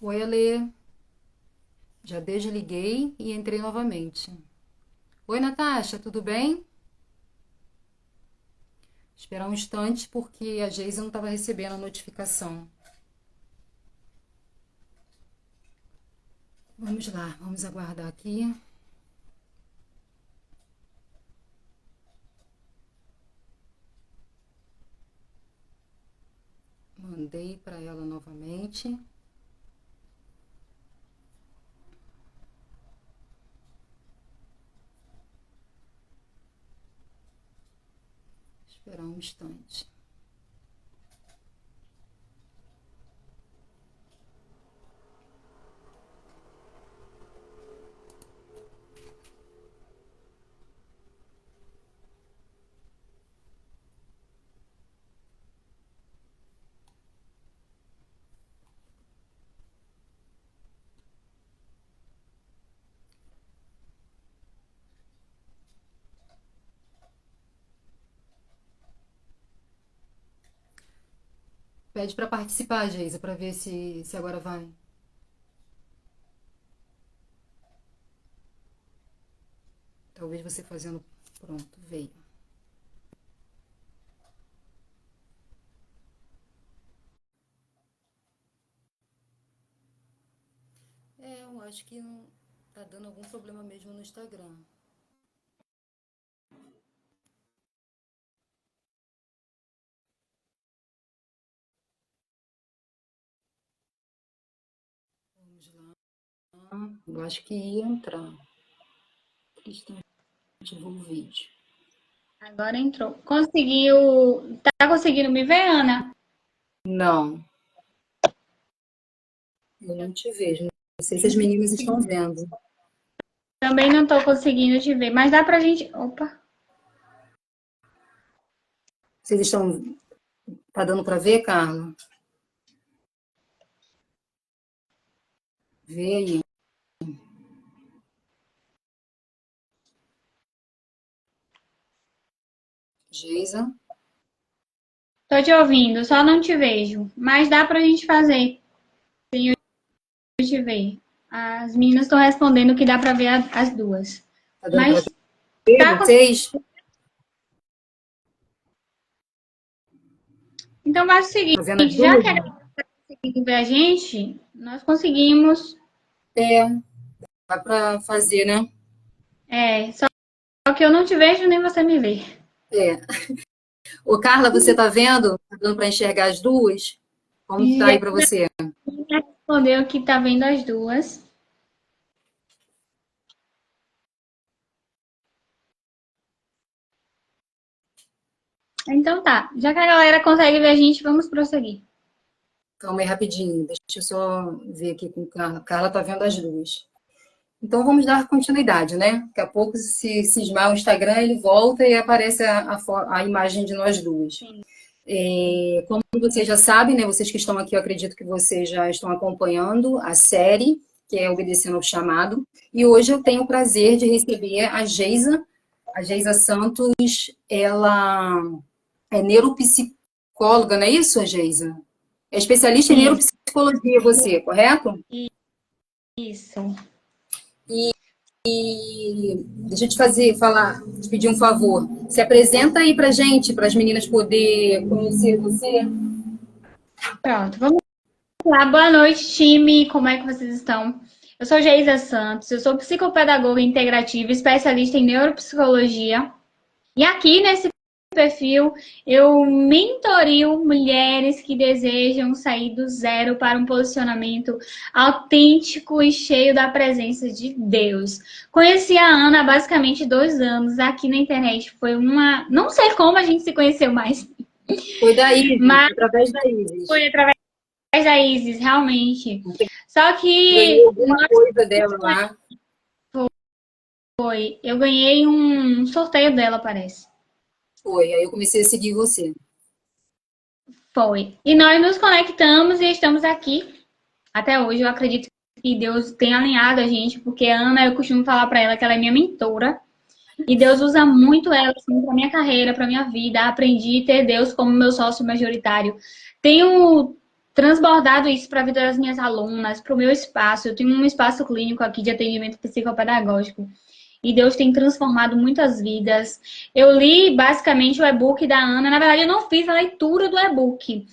Oi, Alê. Já desliguei e entrei novamente. Oi, Natasha, tudo bem? Esperar um instante porque a Geisa não estava recebendo a notificação. Vamos lá, vamos aguardar aqui. Mandei para ela novamente. Esperar um instante. Pede para participar, Geisa, para ver se agora vai. Talvez você fazendo. Pronto, veio. Eu acho que não tá dando algum problema mesmo no Instagram. Vamos lá. Eu acho que ia entrar. Cristian ativou o vídeo. Agora entrou. Conseguiu. Tá conseguindo me ver, Ana? Não, eu não te vejo. Não sei se as meninas estão vendo. Também não tô conseguindo te ver, mas dá pra gente. Opa! Vocês estão. Tá dando para ver, Carla? Vê aí. Geisa. Tô te ouvindo, só não te vejo. Mas dá pra gente fazer. Sem eu te ver. As meninas estão respondendo que dá pra ver as duas. Tá dando para Mas ver tá conseguindo. vocês? Então faz o Tá vendo as seguinte, já duas? que a galera tá conseguindo ver a gente, nós conseguimos. É, dá para fazer, né? Só que eu não te vejo nem você me vê. É. Ô, Carla, você tá vendo? Tá dando para enxergar as duas? Como que tá Já aí para você? respondeu que tá vendo as duas. Então tá. Já que a galera consegue ver a gente, vamos prosseguir. Calma aí rapidinho. Deixa eu só ver aqui com Carla. Carla tá vendo as duas. Então vamos dar continuidade, né? Daqui a pouco, se cismar o Instagram, ele volta e aparece a imagem de nós duas. Sim. Como vocês já sabem, né? Vocês que estão aqui, eu acredito que vocês já estão acompanhando a série, que é Obedecendo ao Chamado. E hoje eu tenho o prazer de receber a Geisa Santos. Ela é neuropsicóloga, não é isso, Geisa? É especialista em Isso, neuropsicologia, você, correto? isso. E deixa eu te pedir um favor. Se apresenta aí pra gente, para as meninas poder conhecer você. Pronto, vamos lá. Boa noite, time. Como é que vocês estão? Eu sou Geisa Santos, eu sou psicopedagoga integrativa, especialista em neuropsicologia. E aqui nesse perfil eu mentorio mulheres que desejam sair do zero para um posicionamento autêntico e cheio da presença de Deus. Conheci a Ana há basicamente 2 anos aqui na internet. Foi uma. Não sei como a gente se conheceu mais, Foi da Isis, mas através da Isis. foi através da Isis, realmente. Só Ganhei que alguma coisa dela lá. eu ganhei um sorteio dela, parece. Foi, aí eu comecei a seguir você. Foi. E nós nos conectamos e estamos aqui até hoje. Eu acredito que Deus tem alinhado a gente, porque a Ana, eu costumo falar para ela que ela é minha mentora. E Deus usa muito ela assim, para minha carreira, para minha vida. Aprendi a ter Deus como meu sócio majoritário. Tenho transbordado isso para a vida das minhas alunas, para o meu espaço. Eu tenho um espaço clínico aqui de atendimento psicopedagógico. E Deus tem transformado muitas vidas. Eu li basicamente o e-book da Ana. Na verdade, eu não fiz a leitura do e-book.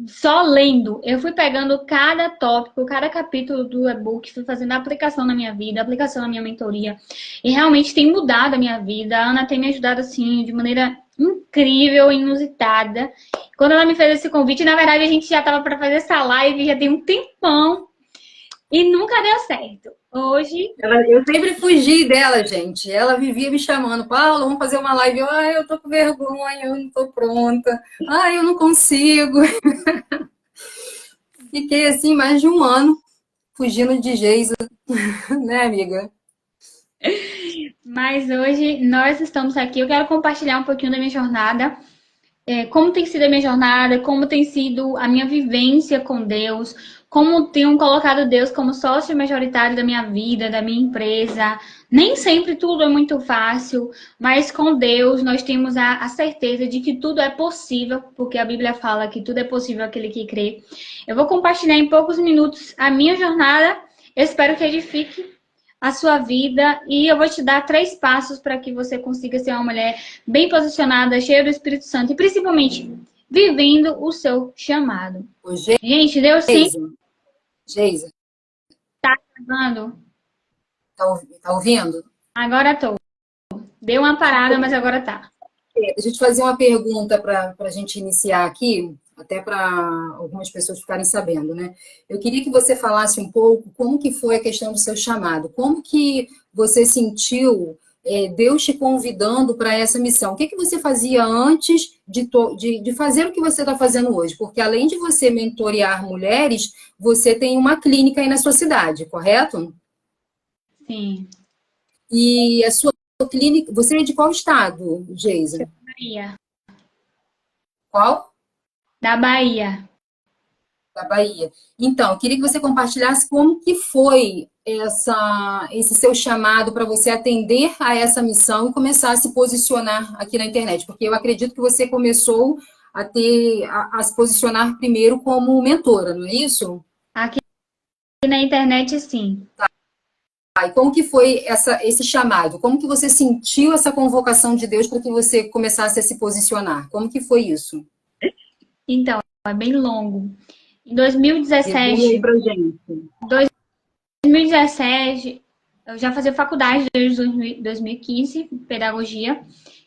Só lendo. Eu fui pegando cada tópico, cada capítulo do e-book, fui fazendo a aplicação na minha vida, aplicação na minha mentoria. E realmente tem mudado a minha vida. A Ana tem me ajudado, assim, de maneira incrível, inusitada. Quando ela me fez esse convite, na verdade, a gente já estava para fazer essa live, já tem um tempão. E nunca deu certo. Hoje... Eu sempre fugi dela, gente. Ela vivia me chamando. Paula, vamos fazer uma live. Eu tô com vergonha, eu não tô pronta. Eu não consigo. Fiquei assim mais de um ano fugindo de Geisa, né, amiga? Mas hoje nós estamos aqui. Eu quero compartilhar um pouquinho da minha jornada. Como tem sido a minha jornada, como tem sido a minha vivência com Deus, como tenho colocado Deus como sócio majoritário da minha vida, da minha empresa. Nem sempre tudo é muito fácil, mas com Deus nós temos a certeza de que tudo é possível, porque a Bíblia fala que tudo é possível àquele que crê. Eu vou compartilhar em poucos minutos a minha jornada. Eu espero que edifique a sua vida e eu vou te dar 3 passos para que você consiga ser uma mulher bem posicionada, cheia do Espírito Santo e principalmente vivendo o seu chamado. Gente, Deus sim. Geisa. Tá gravando? Tá ouvindo? Agora tô. Deu uma parada, mas agora tá. Deixa eu te fazer uma pergunta para a gente iniciar aqui, até para algumas pessoas ficarem sabendo, né? Eu queria que você falasse um pouco como que foi a questão do seu chamado, como que você sentiu Deus te convidando para essa missão. O que que você fazia antes de fazer o que você está fazendo hoje? Porque além de você mentorear mulheres, você tem uma clínica aí na sua cidade, correto? Sim. E a sua clínica, você é de qual estado, Geisa? Bahia. Qual? Da Bahia. Da Bahia. Então, eu queria que você compartilhasse como que foi esse seu chamado para você atender a essa missão e começar a se posicionar aqui na internet, porque eu acredito que você começou a se posicionar primeiro como mentora, não é isso? Aqui na internet, sim. E como que foi esse chamado? Como que você sentiu essa convocação de Deus para que você começasse a se posicionar? Como que foi isso? Então, é bem longo. Em 2017, aí pra gente. 2017, eu já fazia faculdade desde 2015, pedagogia,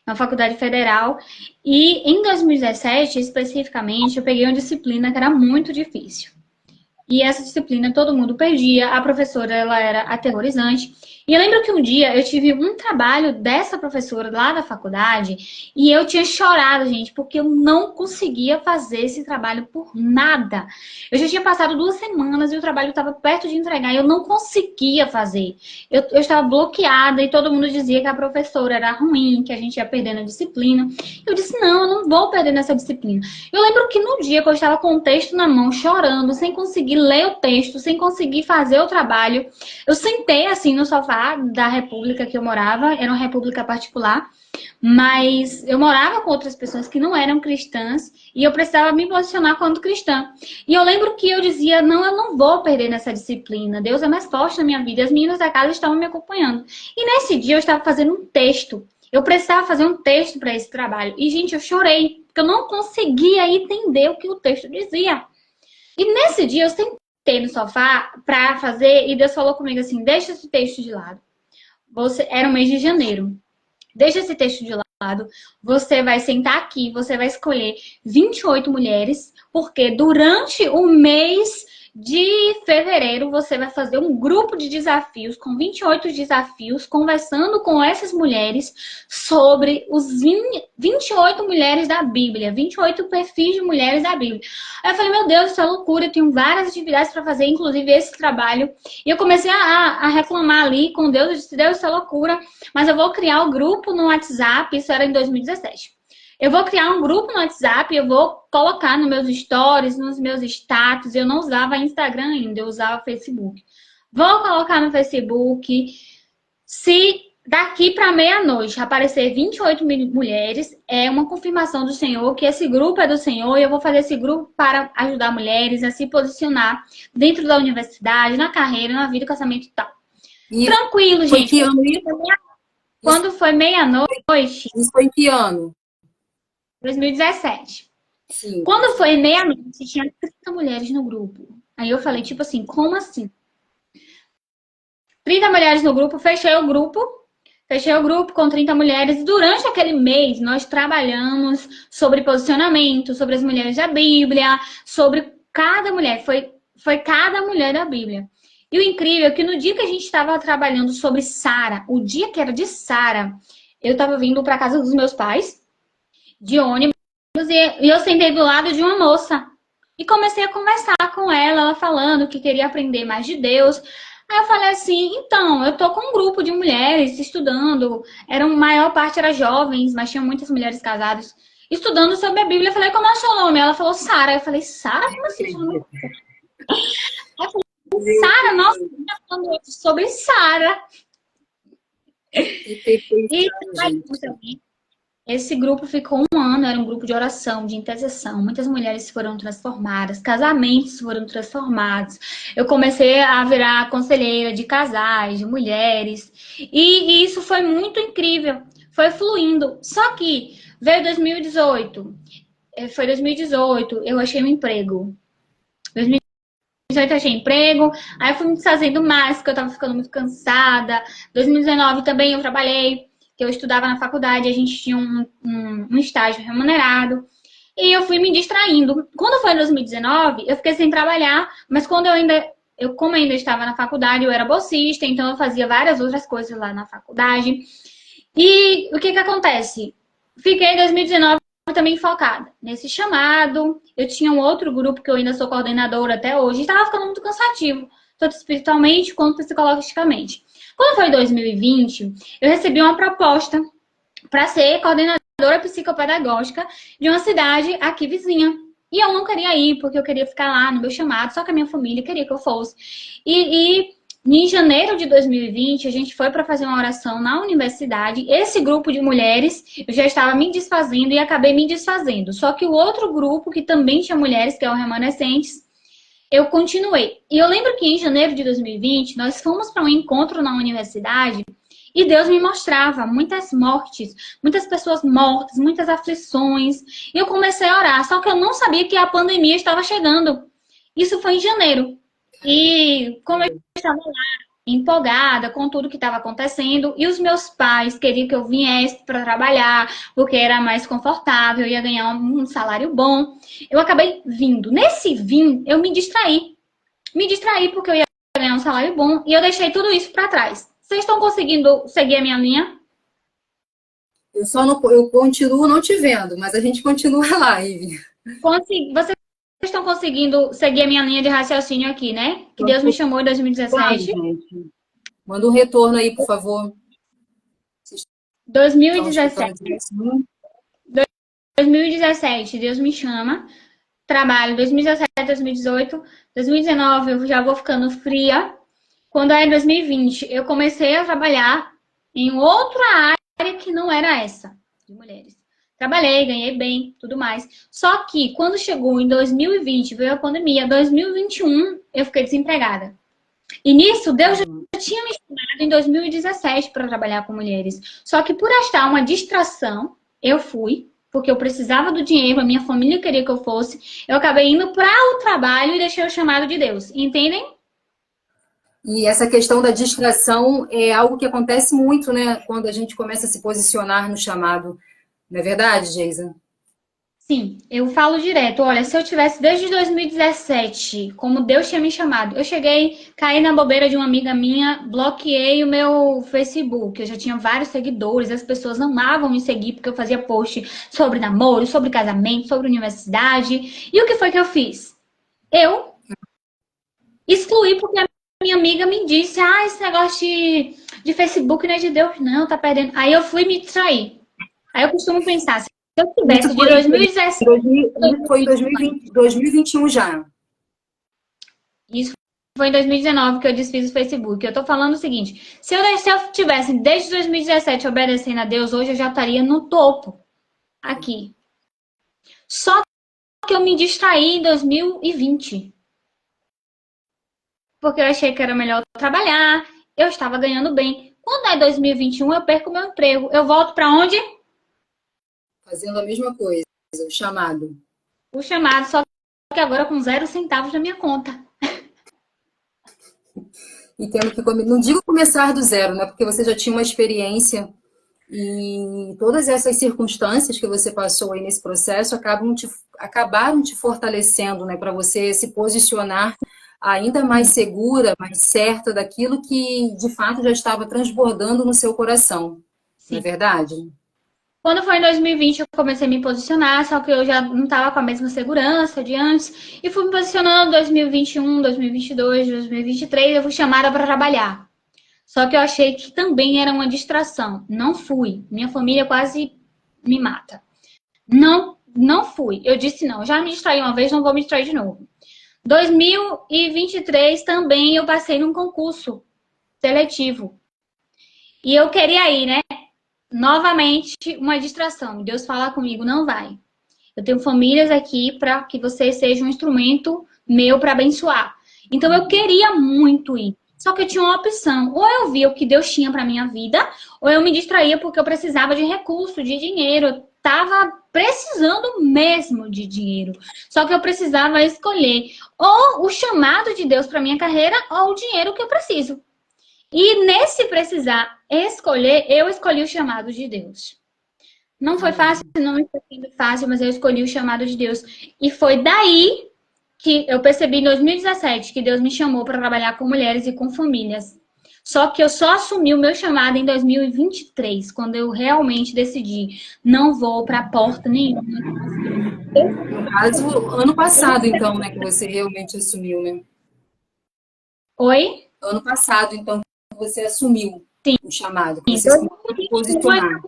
na faculdade federal. E em 2017, especificamente, eu peguei uma disciplina que era muito difícil. E essa disciplina todo mundo perdia, a professora ela era aterrorizante. E eu lembro que um dia eu tive um trabalho dessa professora lá da faculdade e eu tinha chorado, gente, porque eu não conseguia fazer esse trabalho por nada. Eu já tinha passado 2 semanas e o trabalho estava perto de entregar e eu não conseguia fazer. Eu estava bloqueada e todo mundo dizia que a professora era ruim, que a gente ia perder na disciplina. Eu disse, não, eu não vou perder nessa disciplina. Eu lembro que no dia que eu estava com o texto na mão, chorando, sem conseguir ler o texto, sem conseguir fazer o trabalho, eu sentei assim no sofá da república que eu morava, era uma república particular, mas eu morava com outras pessoas que não eram cristãs e eu precisava me posicionar quanto cristã. E eu lembro que eu dizia, não, eu não vou perder nessa disciplina, Deus é mais forte na minha vida, as meninas da casa estavam me acompanhando. E nesse dia eu estava fazendo um texto, eu precisava fazer um texto para esse trabalho. E, gente, eu chorei, porque eu não conseguia entender o que o texto dizia. E nesse dia eu sentei no sofá para fazer e Deus falou comigo assim, deixa esse texto de lado. Era o mês de janeiro. Deixa esse texto de lado. Você vai sentar aqui, você vai escolher 28 mulheres, porque durante o mês de fevereiro você vai fazer um grupo de desafios com 28 desafios, conversando com essas mulheres sobre os 28 mulheres da Bíblia, 28 perfis de mulheres da Bíblia. Aí eu falei, meu Deus, isso é loucura, eu tenho várias atividades para fazer, inclusive esse trabalho. E eu comecei a reclamar ali com Deus, eu disse, Deus, isso é loucura, mas eu vou criar o grupo no WhatsApp, isso era em 2017. Eu vou criar um grupo no WhatsApp, eu vou colocar nos meus stories, nos meus status. Eu não usava Instagram ainda, eu usava Facebook. Vou colocar no Facebook. Se daqui para meia-noite aparecer 28 mulheres, é uma confirmação do Senhor que esse grupo é do Senhor e eu vou fazer esse grupo para ajudar mulheres a se posicionar dentro da universidade, na carreira, na vida, casamento e tal. E Tranquilo, foi gente. que ano isso? Quando foi meia-noite, Isso foi em que ano? 2017. Sim. Quando foi meia-noite, tinha 30 mulheres no grupo. Aí eu falei, tipo assim, como assim? 30 mulheres no grupo, fechei o grupo com 30 mulheres. Durante aquele mês, nós trabalhamos sobre posicionamento, sobre as mulheres da Bíblia, sobre cada mulher. Foi cada mulher da Bíblia. E o incrível é que no dia que a gente estava trabalhando sobre Sara, o dia que era de Sara, eu estava vindo para casa dos meus pais, de ônibus, e eu sentei do lado de uma moça. E comecei a conversar com ela, ela falando que queria aprender mais de Deus. Aí eu falei assim, então, eu tô com um grupo de mulheres estudando, maior parte era jovens, mas tinha muitas mulheres casadas, estudando sobre a Bíblia. Eu falei, como é o seu nome? Ela falou, Sara. Eu falei, Sara? Como assim? Sara? Nossa, você tá falando sobre Sara. Que perfeição, E gente. esse grupo ficou um ano, era um grupo de oração, de intercessão. Muitas mulheres foram transformadas, casamentos foram transformados. Eu comecei a virar conselheira de casais, de mulheres. E isso foi muito incrível. Foi fluindo. Só que veio 2018. Foi 2018, eu achei um emprego. 2018 eu achei emprego. Aí eu fui me desfazendo mais, porque eu tava ficando muito cansada. 2019 também eu trabalhei, que eu estudava na faculdade, a gente tinha um estágio remunerado. E eu fui me distraindo. Quando foi em 2019, eu fiquei sem trabalhar, mas quando como eu ainda estava na faculdade, eu era bolsista, então eu fazia várias outras coisas lá na faculdade. E o que que acontece? Fiquei em 2019 também focada nesse chamado. Eu tinha um outro grupo que eu ainda sou coordenadora até hoje. Estava ficando muito cansativo, tanto espiritualmente quanto psicologicamente. Quando foi 2020, eu recebi uma proposta para ser coordenadora psicopedagógica de uma cidade aqui vizinha. E eu não queria ir, porque eu queria ficar lá no meu chamado, só que a minha família queria que eu fosse. E em janeiro de 2020, a gente foi para fazer uma oração na universidade. Esse grupo de mulheres, eu já estava me desfazendo e acabei me desfazendo. Só que o outro grupo, que também tinha mulheres, que é o Remanescentes, eu continuei. E eu lembro que em janeiro de 2020, nós fomos para um encontro na universidade e Deus me mostrava muitas mortes, muitas pessoas mortas, muitas aflições. E eu comecei a orar, só que eu não sabia que a pandemia estava chegando. Isso foi em janeiro. E como eu estava lá, empolgada com tudo que estava acontecendo, e os meus pais queriam que eu viesse para trabalhar, porque era mais confortável, eu ia ganhar um salário bom. Eu acabei vindo. Nesse vim, eu me distraí. Me distraí porque eu ia ganhar um salário bom e eu deixei tudo isso para trás. Vocês estão conseguindo seguir a minha linha? Eu continuo não te vendo, mas a gente continua a live. Vocês estão conseguindo seguir a minha linha de raciocínio aqui, né? Que Deus me chamou em Claro, 2017. gente. Manda um retorno aí, por favor. Vocês estão escutando 2017. direitinho? 2017, Deus me chama. Trabalho 2017, 2018, 2019 eu já vou ficando fria. Quando é 2020, eu comecei a trabalhar em outra área que não era essa, de mulheres. Trabalhei, ganhei bem, tudo mais. Só que quando chegou em 2020, veio a pandemia, 2021, eu fiquei desempregada. E nisso, Deus já tinha me chamado em 2017 para trabalhar com mulheres. Só que por achar uma distração, eu fui, porque eu precisava do dinheiro, a minha família queria que eu fosse. Eu acabei indo para o trabalho e deixei o chamado de Deus. Entendem? E essa questão da distração é algo que acontece muito, né? Quando a gente começa a se posicionar no chamado. Não é verdade, Geisa? Sim, eu falo direto. Olha, se eu tivesse desde 2017, como Deus tinha me chamado, eu cheguei, caí na bobeira de uma amiga minha, bloqueei o meu Facebook. Eu já tinha vários seguidores, as pessoas amavam me seguir porque eu fazia post sobre namoro, sobre casamento, sobre universidade. E o que foi que eu fiz? Eu excluí porque a minha amiga me disse: ah, esse negócio de Facebook não é de Deus, não, tá perdendo. Aí eu fui me distrair. Aí eu costumo pensar, se eu tivesse de 2017. Isso foi em 2020, 2021 já. Isso foi em 2019 que eu desfiz o Facebook. Eu tô falando o seguinte, se eu tivesse desde 2017 obedecendo a Deus, hoje eu já estaria no topo, aqui. Só que eu me distraí em 2020. Porque eu achei que era melhor trabalhar, eu estava ganhando bem. Quando é 2021, eu perco meu emprego. Eu volto para onde? Fazendo a mesma coisa, o chamado. O chamado, só que agora com 0 centavos na minha conta. E tendo que, não digo começar do zero, né? Porque você já tinha uma experiência e todas essas circunstâncias que você passou aí nesse processo acabaram te fortalecendo, né? Para você se posicionar ainda mais segura, mais certa daquilo que de fato já estava transbordando no seu coração. Não é Sim. verdade? Quando foi em 2020, eu comecei a me posicionar, só que eu já não estava com a mesma segurança de antes. E fui me posicionando em 2021, 2022, 2023, eu fui chamada para trabalhar. Só que eu achei que também era uma distração. Não fui. Minha família quase me mata. Não fui. Eu disse não. Já me distraí uma vez, não vou me distrair de novo. 2023 também eu passei num concurso seletivo. E eu queria ir, né? Novamente, uma distração. Deus fala comigo, não vai. Eu tenho famílias aqui para que você seja um instrumento meu para abençoar. Então eu queria muito ir. Só que eu tinha uma opção. Ou eu via o que Deus tinha para minha vida, ou eu me distraía porque eu precisava de recurso, de dinheiro. Eu estava precisando mesmo de dinheiro. Só que eu precisava escolher ou o chamado de Deus para minha carreira ou o dinheiro que eu preciso. E nesse precisar escolher, eu escolhi o chamado de Deus. Não foi fácil, não está sendo fácil, mas eu escolhi o chamado de Deus. E foi daí que eu percebi em 2017 que Deus me chamou para trabalhar com mulheres e com famílias. Só que eu só assumi o meu chamado em 2023, quando eu realmente decidi, não vou para porta nenhuma. No caso, ano passado, então, né, que você realmente assumiu, né? Oi? Ano passado, então, que você assumiu o chamado, que Em você se posicionar.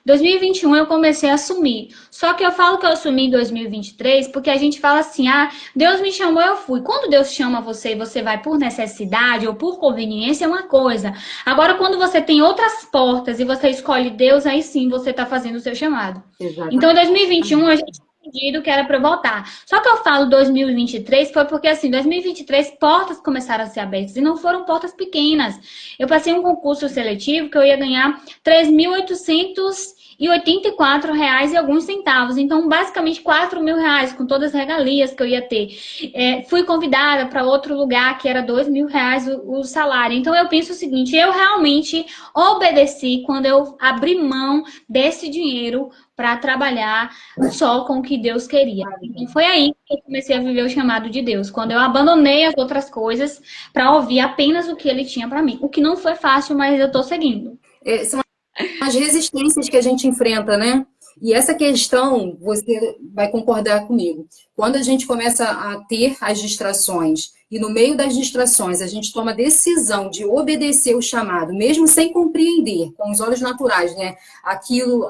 2021 eu comecei a assumir. Só que eu falo que eu assumi em 2023 porque a gente fala assim: ah, Deus me chamou, eu fui. Quando Deus chama você e você vai por necessidade ou por conveniência, é uma coisa. Agora, quando você tem outras portas e você escolhe Deus, aí sim você está fazendo o seu chamado. Então, em Exatamente. 2021, a gente pedido que era para eu voltar. Só que eu falo 2023 foi porque assim, 2023 portas começaram a ser abertas e não foram portas pequenas. Eu passei um concurso seletivo que eu ia ganhar R$ 3.884 e alguns centavos. Então, basicamente R$ 4.000 com todas as regalias que eu ia ter. Fui convidada para outro lugar que era R$ 2.000 o salário. Então, eu penso o seguinte, eu realmente obedeci quando eu abri mão desse dinheiro para trabalhar só com o que Deus queria. Então foi aí que eu comecei a viver o chamado de Deus, quando eu abandonei as outras coisas para ouvir apenas o que ele tinha para mim. O que não foi fácil, mas eu tô seguindo. São as resistências que a gente enfrenta, né? E essa questão, você vai concordar comigo. Quando a gente começa a ter as distrações, e no meio das distrações a gente toma a decisão de obedecer o chamado, mesmo sem compreender, com os olhos naturais, né? Aquilo,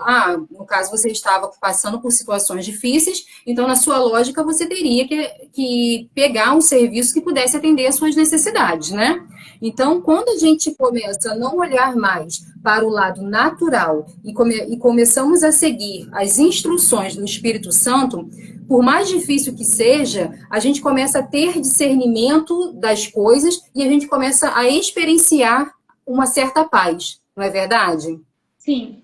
no caso você estava passando por situações difíceis, então na sua lógica você teria que pegar um serviço que pudesse atender às suas necessidades, né? Então, quando a gente começa a não olhar mais para o lado natural e começamos a seguir as instruções do Espírito Santo, por mais difícil que seja, a gente começa a ter discernimento das coisas e a gente começa a experienciar uma certa paz, não é verdade? Sim.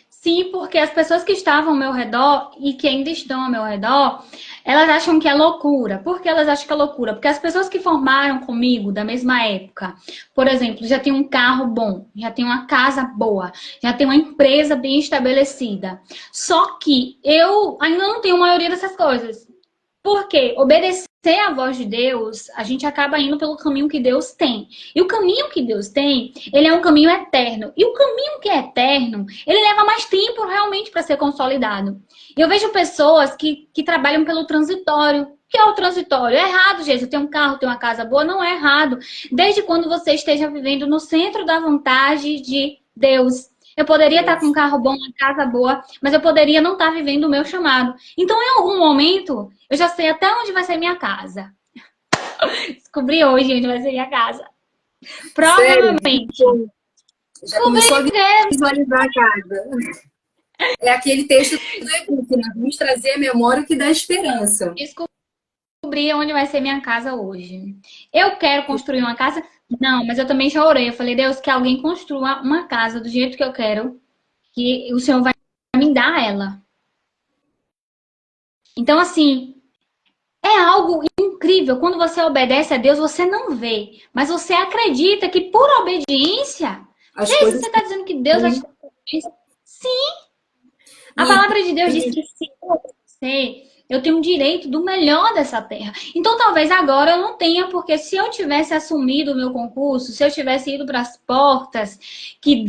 Sim, porque as pessoas que estavam ao meu redor e que ainda estão ao meu redor, elas acham que é loucura. Por que elas acham que é loucura? Porque as pessoas que formaram comigo da mesma época, por exemplo, já tem um carro bom, já tem uma casa boa, já tem uma empresa bem estabelecida. Só que eu ainda não tenho a maioria dessas coisas. Porque obedecer à voz de Deus, a gente acaba indo pelo caminho que Deus tem. E o caminho que Deus tem, ele é um caminho eterno. E o caminho que é eterno, ele leva mais tempo realmente para ser consolidado. E eu vejo pessoas que trabalham pelo transitório. O que é o transitório? É errado, gente. Eu tenho um carro, tenho uma casa boa, não é errado. Desde quando você esteja vivendo no centro da vontade de Deus. Eu poderia estar com um carro bom, uma casa boa, mas eu poderia não estar vivendo o meu chamado. Então, em algum momento, eu já sei até onde vai ser minha casa. Descobri hoje onde vai ser minha casa. Sério? Provavelmente. Já começou a Descobri mesmo. visualizar a casa. É aquele texto do e-book, né? Vamos trazer a memória que dá esperança. Descobri onde vai ser minha casa hoje. Eu quero construir uma casa? Não, mas eu também já orei. Eu falei, Deus, que alguém construa uma casa do jeito que eu quero, que o Senhor vai me dar ela. Então, assim, é algo incrível. Quando você obedece a Deus, você não vê, mas você acredita que por obediência. As Gente, coisas você está dizendo que Deus vai te fluem. dar obediência? Sim, a E, palavra de Deus diz que se eu obedecer, eu tenho um direito do melhor dessa terra. Então, talvez agora eu não tenha, porque se eu tivesse assumido o meu concurso, se eu tivesse ido para as portas que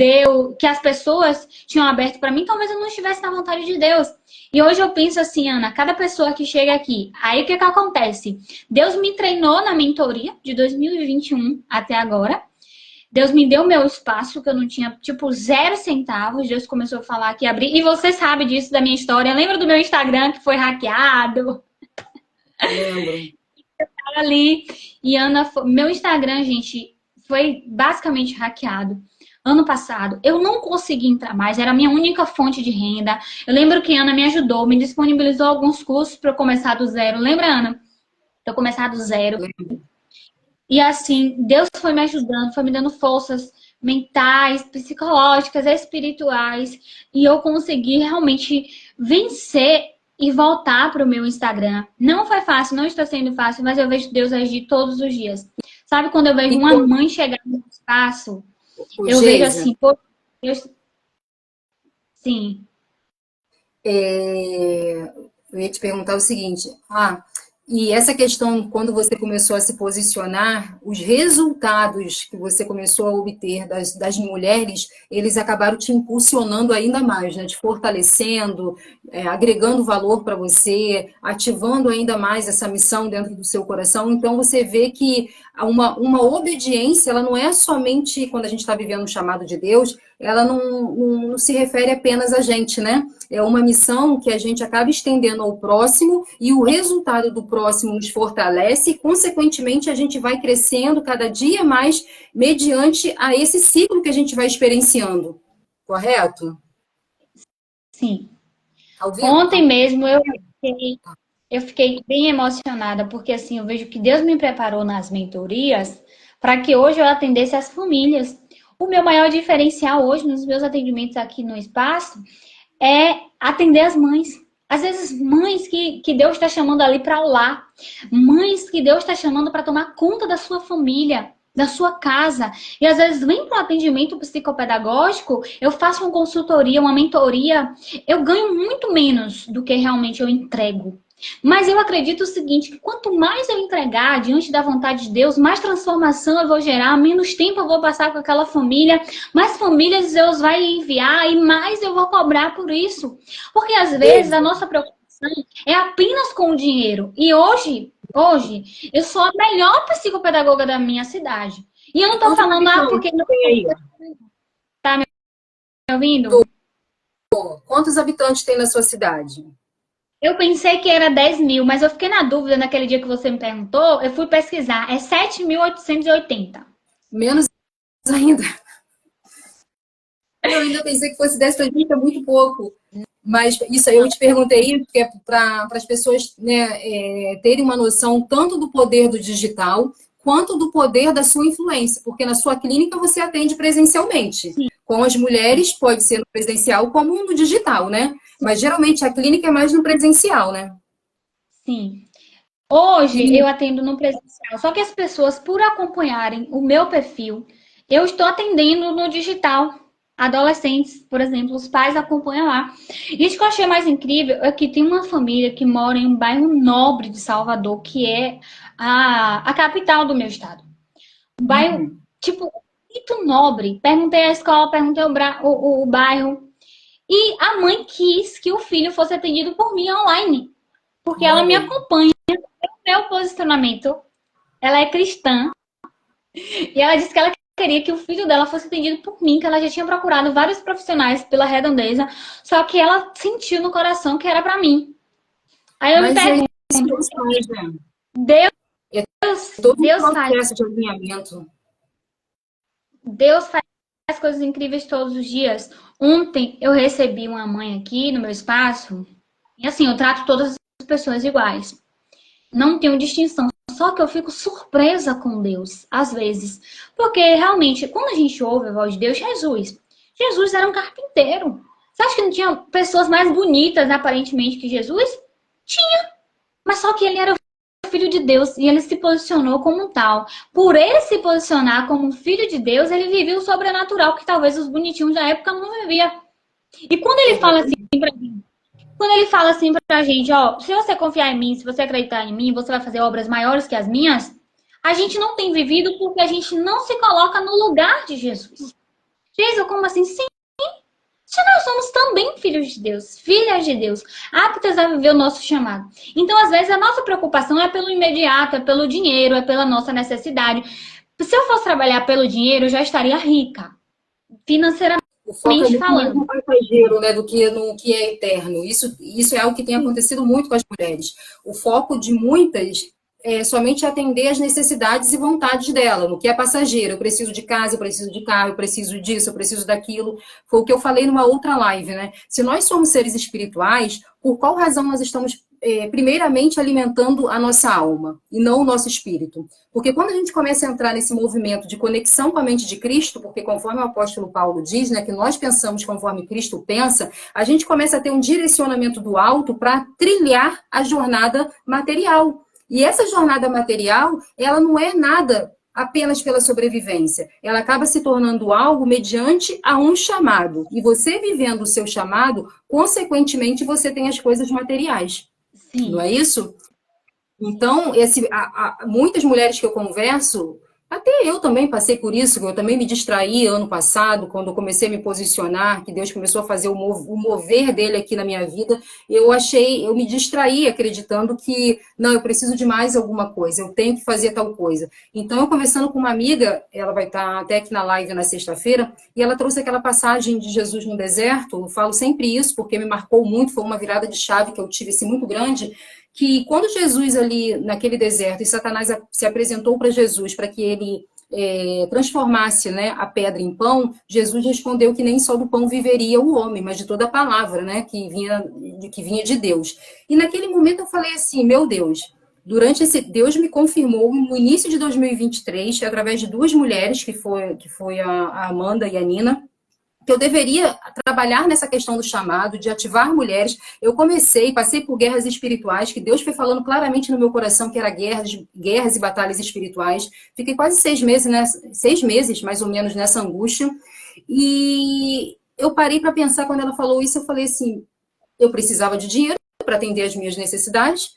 as pessoas tinham aberto para mim, talvez eu não estivesse na vontade de Deus. E hoje eu penso assim, Ana, cada pessoa que chega aqui, aí o que que acontece? Deus me treinou na mentoria de 2021 até agora. Deus me deu meu espaço, que eu não tinha, tipo, 0 centavos. Deus começou a falar que abrir. E você sabe disso da minha história. Lembra do meu Instagram que foi hackeado? lembro. Ali. E Ana, meu Instagram, gente, foi basicamente hackeado. Ano passado, eu não consegui entrar mais, era a minha única fonte de renda. Eu lembro que a Ana me ajudou, me disponibilizou alguns cursos para eu começar do zero. Lembra, Ana? Para eu começar do zero. Lembro. E assim, Deus foi me ajudando, foi me dando forças mentais, psicológicas, espirituais, e eu consegui realmente vencer e voltar para o meu Instagram. Não foi fácil, não está sendo fácil, mas eu vejo Deus agir todos os dias. Sabe quando eu vejo E uma mãe chegar no espaço, o eu vejo Geisa, assim, pô, Deus, sim, eu ia te perguntar o seguinte: e essa questão, quando você começou a se posicionar, os resultados que você começou a obter das mulheres, eles acabaram te impulsionando ainda mais, né? Te fortalecendo, agregando valor para você, ativando ainda mais essa missão dentro do seu coração. Então, você vê que uma obediência, ela não é somente quando a gente está vivendo um chamado de Deus, ela não se refere apenas a gente, né? É uma missão que a gente acaba estendendo ao próximo e o resultado do próximo nos fortalece e, consequentemente, a gente vai crescendo cada dia mais mediante a esse ciclo que a gente vai experienciando. Correto? sim. Ao vivo? Ontem mesmo eu fiquei bem emocionada, porque assim, eu vejo que Deus me preparou nas mentorias para que hoje eu atendesse as famílias. O meu maior diferencial hoje nos meus atendimentos aqui no espaço é atender as mães. Às vezes, mães que Deus está chamando ali para lá, mães que Deus está chamando para tomar conta da sua família, da sua casa. E às vezes vem para um atendimento psicopedagógico, eu faço uma consultoria, uma mentoria, eu ganho muito menos do que realmente eu entrego. Mas eu acredito o seguinte, que quanto mais eu entregar diante da vontade de Deus, mais transformação eu vou gerar, menos tempo eu vou passar com aquela família, mais famílias Deus vai enviar e mais eu vou cobrar por isso. Porque às vezes a nossa preocupação é apenas com o dinheiro. E hoje, eu sou a melhor psicopedagoga da minha cidade. E eu não tô Quantos falando, porque habitantes não tem aí? tá me ouvindo? Quantos habitantes tem na sua cidade? Eu pensei que era 10 mil, mas eu fiquei na dúvida naquele dia que você me perguntou. Eu fui pesquisar. É 7.880. Menos ainda. Eu ainda pensei que fosse 10 para gente, é muito pouco. Mas isso aí eu te perguntei porque é para as pessoas, né, terem uma noção tanto do poder do digital quanto do poder da sua influência, porque na sua clínica você atende presencialmente. Sim, Com as mulheres, pode ser no presencial como no digital, né? Mas geralmente a clínica é mais no presencial, né? sim. Hoje E eu atendo no presencial. Só que as pessoas, por acompanharem o meu perfil, eu estou atendendo no digital. Adolescentes, por exemplo, os pais acompanham lá. E o que eu achei mais incrível é que tem uma família que mora em um bairro nobre de Salvador, que é a capital do meu estado. Um bairro, uhum. tipo, muito nobre. Perguntei à escola, perguntei o bairro. E a mãe quis que o filho fosse atendido por mim online. Porque ela me Olha, acompanha no meu posicionamento. Ela é cristã. E ela disse que ela queria que o filho dela fosse atendido por mim, que ela já tinha procurado vários profissionais pela redondeza. Só que ela sentiu no coração que era para mim. Aí eu me mas é pergunto, isso que os pais, né? Deus Todo um Deus faz, processo de alinhamento. Deus faz coisas incríveis todos os dias. Ontem eu recebi uma mãe aqui no meu espaço, e assim, eu trato todas as pessoas iguais. Não tenho distinção. Só que eu fico surpresa com Deus, às vezes. Porque realmente, quando a gente ouve a voz de Deus, Jesus era um carpinteiro. Você acha que não tinha pessoas mais bonitas, aparentemente, que Jesus? Tinha. Mas só que ele era o filho de Deus e ele se posicionou como tal. Por ele se posicionar como um filho de Deus, ele vivia o sobrenatural que talvez os bonitinhos da época não viviam. E quando ele fala assim pra mim, quando ele fala assim pra gente, ó, se você confiar em mim, se você acreditar em mim, você vai fazer obras maiores que as minhas, a gente não tem vivido porque a gente não se coloca no lugar de Jesus. Jesus, como assim? Sim, se nós somos também filhos de Deus, filhas de Deus, aptas a viver o nosso chamado. Então, às vezes, a nossa preocupação é pelo imediato, é pelo dinheiro, é pela nossa necessidade. Se eu fosse trabalhar pelo dinheiro, eu já estaria rica, financeiramente O foco é muito mais falando. no passageiro, né, do que no que é eterno. Isso é algo que tem acontecido muito com as mulheres. O foco de muitas é somente atender às necessidades e vontades dela, no que é passageiro. Eu preciso de casa, eu preciso de carro, eu preciso disso, eu preciso daquilo. Foi o que eu falei numa outra live, né? Se nós somos seres espirituais, por qual razão nós estamos, primeiramente, alimentando a nossa alma e não o nosso espírito? Porque quando a gente começa a entrar nesse movimento de conexão com a mente de Cristo, porque conforme o apóstolo Paulo diz, né, que nós pensamos conforme Cristo pensa, a gente começa a ter um direcionamento do alto para trilhar a jornada material. E essa jornada material, ela não é nada apenas pela sobrevivência. Ela acaba se tornando algo mediante a um chamado. E você vivendo o seu chamado, consequentemente, você tem as coisas materiais. Sim. Não é isso? Então, muitas mulheres que eu converso, até eu também passei por isso, eu também me distraí ano passado, quando eu comecei a me posicionar, que Deus começou a fazer o mover dele aqui na minha vida, eu me distraí acreditando que, não, eu preciso de mais alguma coisa, eu tenho que fazer tal coisa. Então, eu conversando com uma amiga, ela vai estar até aqui na live na sexta-feira, e ela trouxe aquela passagem de Jesus no deserto, eu falo sempre isso, porque me marcou muito, foi uma virada de chave que eu tive assim, muito grande, que quando Jesus ali naquele deserto e Satanás se apresentou para Jesus para que ele transformasse, né, a pedra em pão, Jesus respondeu que nem só do pão viveria o homem, mas de toda a palavra, né, que vinha de Deus. E naquele momento eu falei assim, meu Deus, Deus me confirmou no início de 2023, através de duas mulheres, que foi a Amanda e a Nina, que eu deveria trabalhar nessa questão do chamado, de ativar mulheres. Eu passei por guerras espirituais, que Deus foi falando claramente no meu coração que era guerras e batalhas espirituais. Fiquei quase 6 meses, né? 6 meses, mais ou menos, nessa angústia. E eu parei para pensar, quando ela falou isso, eu falei assim, eu precisava de dinheiro para atender as minhas necessidades.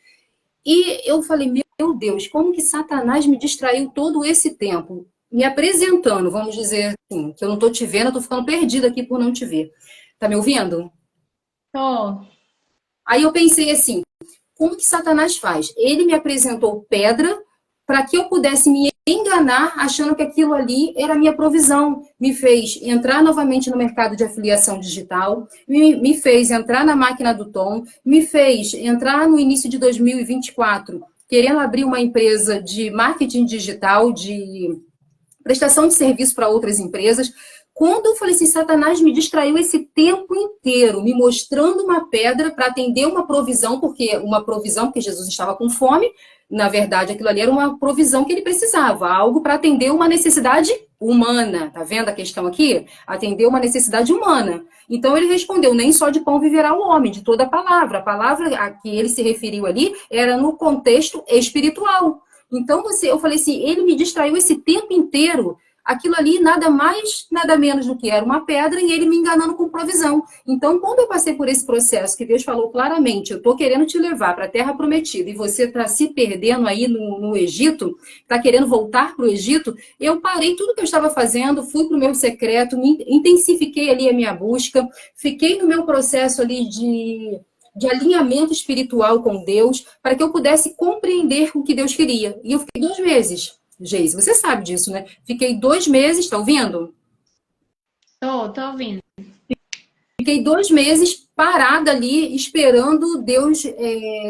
E eu falei, meu Deus, como que Satanás me distraiu todo esse tempo? Me apresentando, vamos dizer assim, que eu não estou te vendo, eu estou ficando perdida aqui por não te ver. Tá me ouvindo? Tô. Aí eu pensei assim, como que Satanás faz? Ele me apresentou pedra para que eu pudesse me enganar, achando que aquilo ali era a minha provisão. Me fez entrar novamente no mercado de afiliação digital, me fez entrar na máquina do Tom, me fez entrar no início de 2024, querendo abrir uma empresa de marketing digital, de prestação de serviço para outras empresas. Quando eu falei assim, Satanás me distraiu esse tempo inteiro, me mostrando uma pedra para atender uma provisão, porque Jesus estava com fome. Na verdade, aquilo ali era uma provisão que ele precisava, algo para atender uma necessidade humana. Tá vendo a questão aqui? Atender uma necessidade humana. Então ele respondeu, nem só de pão viverá o homem, de toda a palavra. A palavra a que ele se referiu ali era no contexto espiritual. Então, eu falei assim, ele me distraiu esse tempo inteiro. Aquilo ali, nada mais, nada menos do que era uma pedra, e ele me enganando com provisão. Então, quando eu passei por esse processo, que Deus falou claramente, eu estou querendo te levar para a Terra Prometida, e você está se perdendo aí no Egito, está querendo voltar para o Egito, eu parei tudo que eu estava fazendo, fui para o meu secreto, intensifiquei ali a minha busca, fiquei no meu processo ali de alinhamento espiritual com Deus, para que eu pudesse compreender o que Deus queria. E eu fiquei 2 meses, Geise, você sabe disso, né? Fiquei 2 meses, tá ouvindo? Tô ouvindo. Fiquei 2 meses parada ali, esperando Deus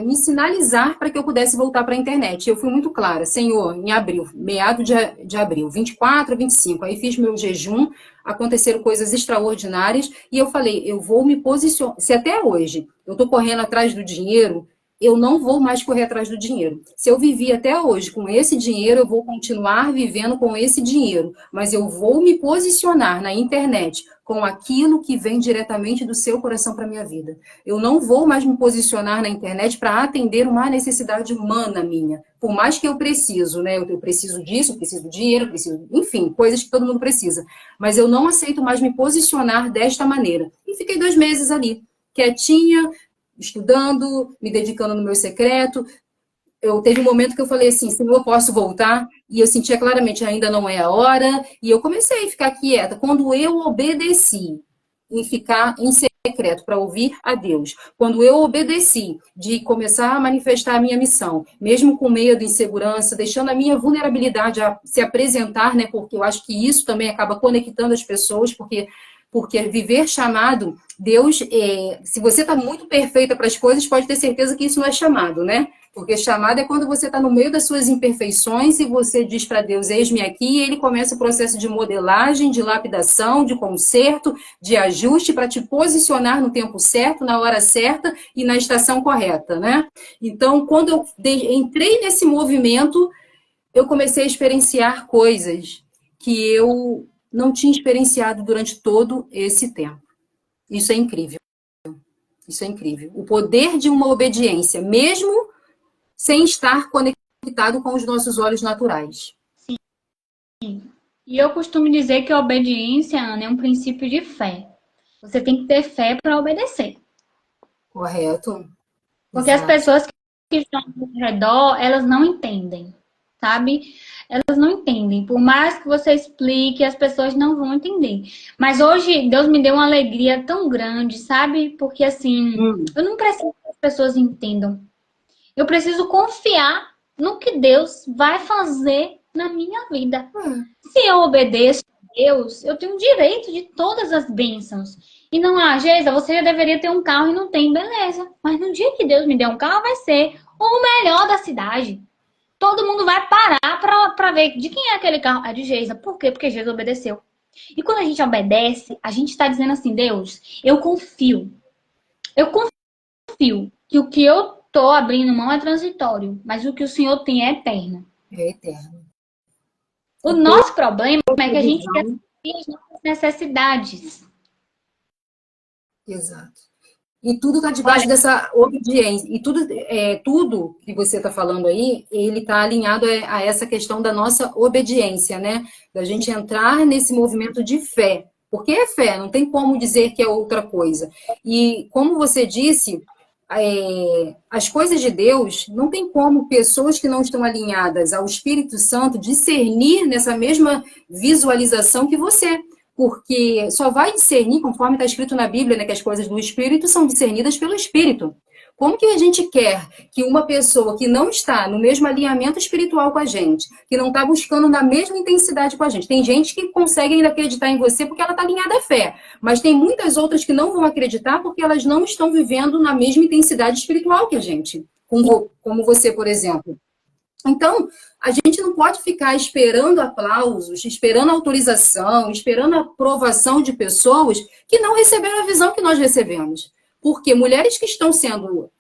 me sinalizar para que eu pudesse voltar para a internet. Eu fui muito clara, Senhor, em abril, meado de abril, 24 a 25, aí fiz meu jejum, aconteceram coisas extraordinárias, e eu falei, eu vou me posicionar, se até hoje eu estou correndo atrás do dinheiro, eu não vou mais correr atrás do dinheiro. Se eu vivi até hoje com esse dinheiro, eu vou continuar vivendo com esse dinheiro, mas eu vou me posicionar na internet com aquilo que vem diretamente do seu coração para a minha vida. Eu não vou mais me posicionar na internet para atender uma necessidade humana minha. Por mais que eu preciso, né? Eu preciso disso, eu preciso do dinheiro, eu preciso, enfim, coisas que todo mundo precisa. Mas eu não aceito mais me posicionar desta maneira. E fiquei 2 meses ali, quietinha, estudando, me dedicando no meu secreto. Teve um momento que eu falei assim, Senhor, eu posso voltar? E eu sentia claramente, ainda não é a hora. E eu comecei a ficar quieta. Quando eu obedeci em ficar em secreto para ouvir a Deus, quando eu obedeci de começar a manifestar a minha missão, mesmo com medo, insegurança, deixando a minha vulnerabilidade a se apresentar, né? Porque eu acho que isso também acaba conectando as pessoas, porque viver chamado, Deus, se você está muito perfeita para as coisas, pode ter certeza que isso não é chamado, né? Porque chamado é quando você está no meio das suas imperfeições e você diz para Deus, eis-me aqui, e ele começa o processo de modelagem, de lapidação, de conserto, de ajuste para te posicionar no tempo certo, na hora certa e na estação correta, né? Então, quando eu entrei nesse movimento, eu comecei a experienciar coisas que eu não tinha experienciado durante todo esse tempo. Isso é incrível. Isso é incrível. O poder de uma obediência, mesmo sem estar conectado com os nossos olhos naturais. Sim. E eu costumo dizer que a obediência, Ana, é um princípio de fé. Você tem que ter fé para obedecer. Correto. Porque as pessoas que estão ao redor, elas não entendem, sabe? Elas não entendem. Por mais que você explique, as pessoas não vão entender. Mas hoje, Deus me deu uma alegria tão grande, sabe? Porque, assim, eu não preciso que as pessoas entendam. Eu preciso confiar no que Deus vai fazer na minha vida. Se eu obedeço a Deus, eu tenho direito de todas as bênçãos. E não, Geisa, você já deveria ter um carro e não tem, beleza. Mas no dia que Deus me der um carro, vai ser o melhor da cidade. Todo mundo vai parar para ver de quem é aquele carro. É de Geisa. Por quê? Porque Geisa obedeceu. E quando a gente obedece, a gente está dizendo assim, Deus, eu confio. Eu confio que o que eu estou abrindo mão é transitório, mas o que o Senhor tem é eterno. É eterno. O nosso problema é que a gente quer suprir as nossas necessidades. Exato. E tudo está debaixo dessa obediência. E tudo que você está falando aí, ele está alinhado a essa questão da nossa obediência, né? Da gente entrar nesse movimento de fé. Porque é fé, não tem como dizer que é outra coisa. E como você disse, as coisas de Deus, não tem como pessoas que não estão alinhadas ao Espírito Santo discernir nessa mesma visualização que você. Porque só vai discernir, conforme está escrito na Bíblia, né, que as coisas do Espírito são discernidas pelo Espírito. Como que a gente quer que uma pessoa que não está no mesmo alinhamento espiritual com a gente, que não está buscando na mesma intensidade com a gente, tem gente que consegue ainda acreditar em você porque ela está alinhada à fé, mas tem muitas outras que não vão acreditar porque elas não estão vivendo na mesma intensidade espiritual que a gente, como você, por exemplo. Então, a gente não pode ficar esperando aplausos, esperando autorização, esperando a aprovação de pessoas que não receberam a visão que nós recebemos. Porque mulheres que estão sendo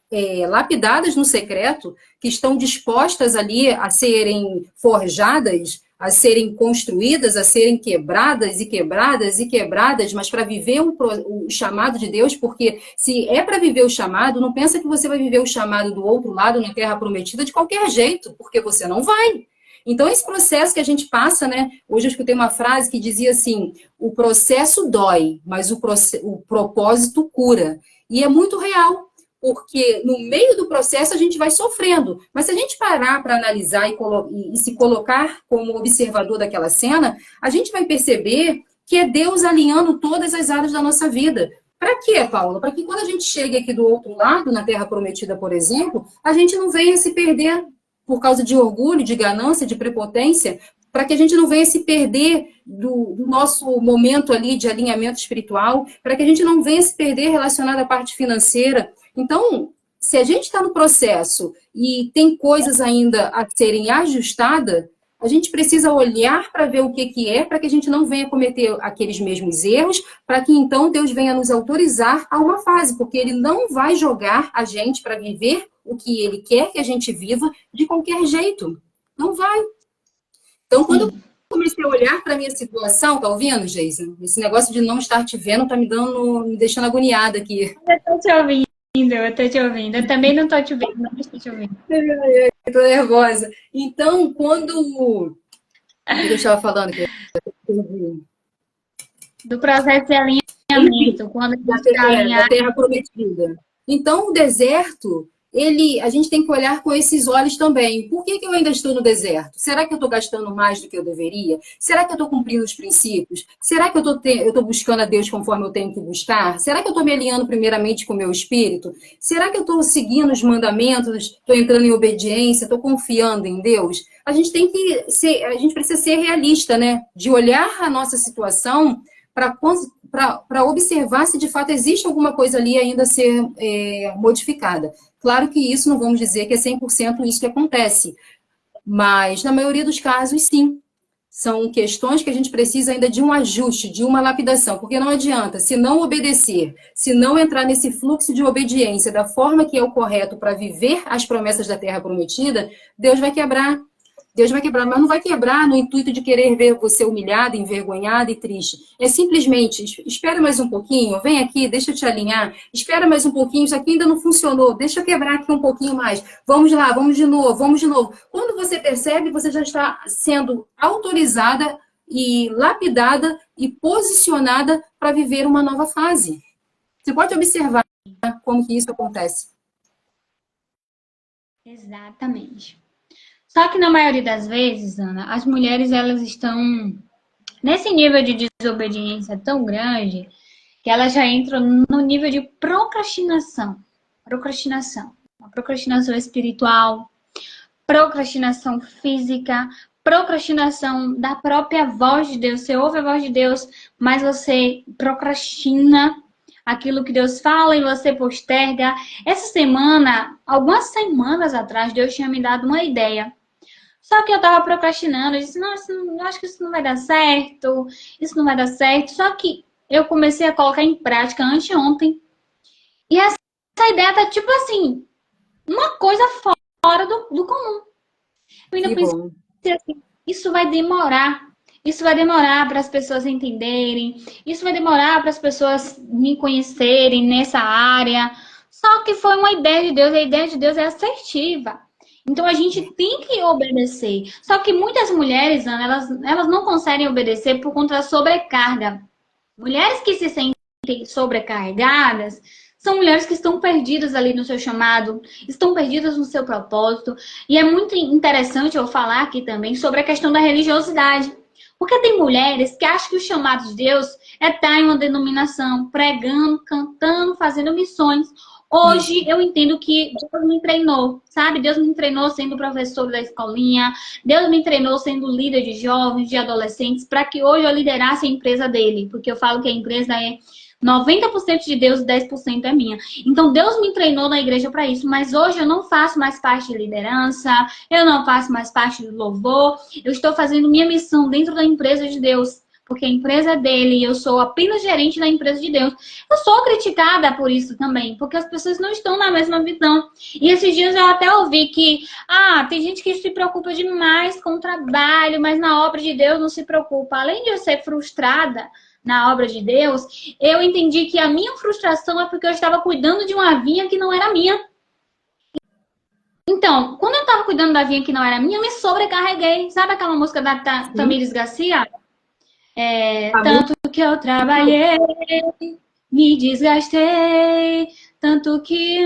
lapidadas no secreto, que estão dispostas ali a serem forjadas, a serem construídas, a serem quebradas e quebradas e quebradas, mas para viver o chamado de Deus, porque se é para viver o chamado, não pensa que você vai viver o chamado do outro lado, na Terra Prometida, de qualquer jeito, porque você não vai. Então, esse processo que a gente passa, né? Hoje eu escutei uma frase que dizia assim, o processo dói, mas o propósito cura. E é muito real. Porque no meio do processo a gente vai sofrendo. Mas se a gente parar para analisar e se colocar como observador daquela cena, a gente vai perceber que é Deus alinhando todas as áreas da nossa vida. Para quê, Paula? Para que quando a gente chegue aqui do outro lado, na Terra Prometida, por exemplo, a gente não venha se perder por causa de orgulho, de ganância, de prepotência, para que a gente não venha se perder do nosso momento ali de alinhamento espiritual, para que a gente não venha se perder relacionado à parte financeira. Então, se a gente está no processo e tem coisas ainda a serem ajustadas, a gente precisa olhar para ver o que é, para que a gente não venha cometer aqueles mesmos erros, para que então Deus venha nos autorizar a uma fase, porque Ele não vai jogar a gente para viver o que Ele quer que a gente viva de qualquer jeito. Não vai. Então, quando eu comecei a olhar para a minha situação, tá ouvindo, Geisa? Esse negócio de não estar te vendo tá me deixando agoniada aqui. Eu tô te ouvindo, eu tô te ouvindo. Eu também não tô te vendo, não estou te ouvindo. Eu tô nervosa. Então, quando... O que eu estava falando? Do processo de alinhamento, quando a gente está alinhado. Da terra prometida. Então, o deserto, a gente tem que olhar com esses olhos também. Por que eu ainda estou no deserto? Será que eu estou gastando mais do que eu deveria? Será que eu estou cumprindo os princípios? Será que eu estou buscando a Deus conforme eu tenho que buscar? Será que eu estou me alinhando primeiramente com o meu espírito? Será que eu estou seguindo os mandamentos? Estou entrando em obediência? Estou confiando em Deus? A gente precisa ser realista, né? De olhar a nossa situação para observar se de fato existe alguma coisa ali ainda a ser modificada. Claro que isso não vamos dizer que é 100% isso que acontece, mas na maioria dos casos, sim. São questões que a gente precisa ainda de um ajuste, de uma lapidação, porque não adianta, se não obedecer, se não entrar nesse fluxo de obediência da forma que é o correto para viver as promessas da Terra Prometida, Deus vai quebrar. Deus vai quebrar, mas não vai quebrar no intuito de querer ver você humilhada, envergonhada e triste. É simplesmente, espera mais um pouquinho, vem aqui, deixa eu te alinhar, espera mais um pouquinho, isso aqui ainda não funcionou, deixa eu quebrar aqui um pouquinho mais. Vamos lá, vamos de novo, vamos de novo. Quando você percebe, você já está sendo autorizada e lapidada e posicionada para viver uma nova fase. Você pode observar como que isso acontece. Exatamente. Só que na maioria das vezes, Ana, as mulheres elas estão nesse nível de desobediência tão grande que elas já entram no nível de procrastinação. Uma procrastinação espiritual, procrastinação física, procrastinação da própria voz de Deus. Você ouve a voz de Deus, mas você procrastina aquilo que Deus fala e você posterga. Essa semana, algumas semanas atrás, Deus tinha me dado uma ideia. Só que eu tava procrastinando, eu disse, não, acho que isso não vai dar certo, isso não vai dar certo. Só que eu comecei a colocar em prática anteontem. E essa ideia tá tipo assim, uma coisa fora do comum. Eu ainda pensei assim, isso vai demorar. Isso vai demorar para as pessoas entenderem. Isso vai demorar para as pessoas me conhecerem nessa área. Só que foi uma ideia de Deus. A ideia de Deus é assertiva. Então a gente tem que obedecer. Só que muitas mulheres, Ana, elas não conseguem obedecer por conta da sobrecarga. Mulheres que se sentem sobrecarregadas são mulheres que estão perdidas ali no seu chamado, estão perdidas no seu propósito. E é muito interessante eu falar aqui também sobre a questão da religiosidade. Porque tem mulheres que acham que o chamado de Deus é estar em uma denominação, pregando, cantando, fazendo missões. Hoje eu entendo que Deus me treinou, sabe? Deus me treinou sendo professor da escolinha, Deus me treinou sendo líder de jovens, de adolescentes, para que hoje eu liderasse a empresa dele. Porque eu falo que a empresa é 90% de Deus e 10% é minha. Então Deus me treinou na igreja para isso, mas hoje eu não faço mais parte de liderança, eu não faço mais parte do louvor, eu estou fazendo minha missão dentro da empresa de Deus. Porque a empresa é dele e eu sou apenas gerente da empresa de Deus. Eu sou criticada por isso também, porque as pessoas não estão na mesma visão. E esses dias eu até ouvi que, tem gente que se preocupa demais com o trabalho, mas na obra de Deus não se preocupa. Além de eu ser frustrada na obra de Deus, eu entendi que a minha frustração é porque eu estava cuidando de uma vinha que não era minha. Então, quando eu estava cuidando da vinha que não era minha, eu me sobrecarreguei. Sabe aquela música da Tamires Garcia? Tanto que eu trabalhei, me desgastei, tanto que,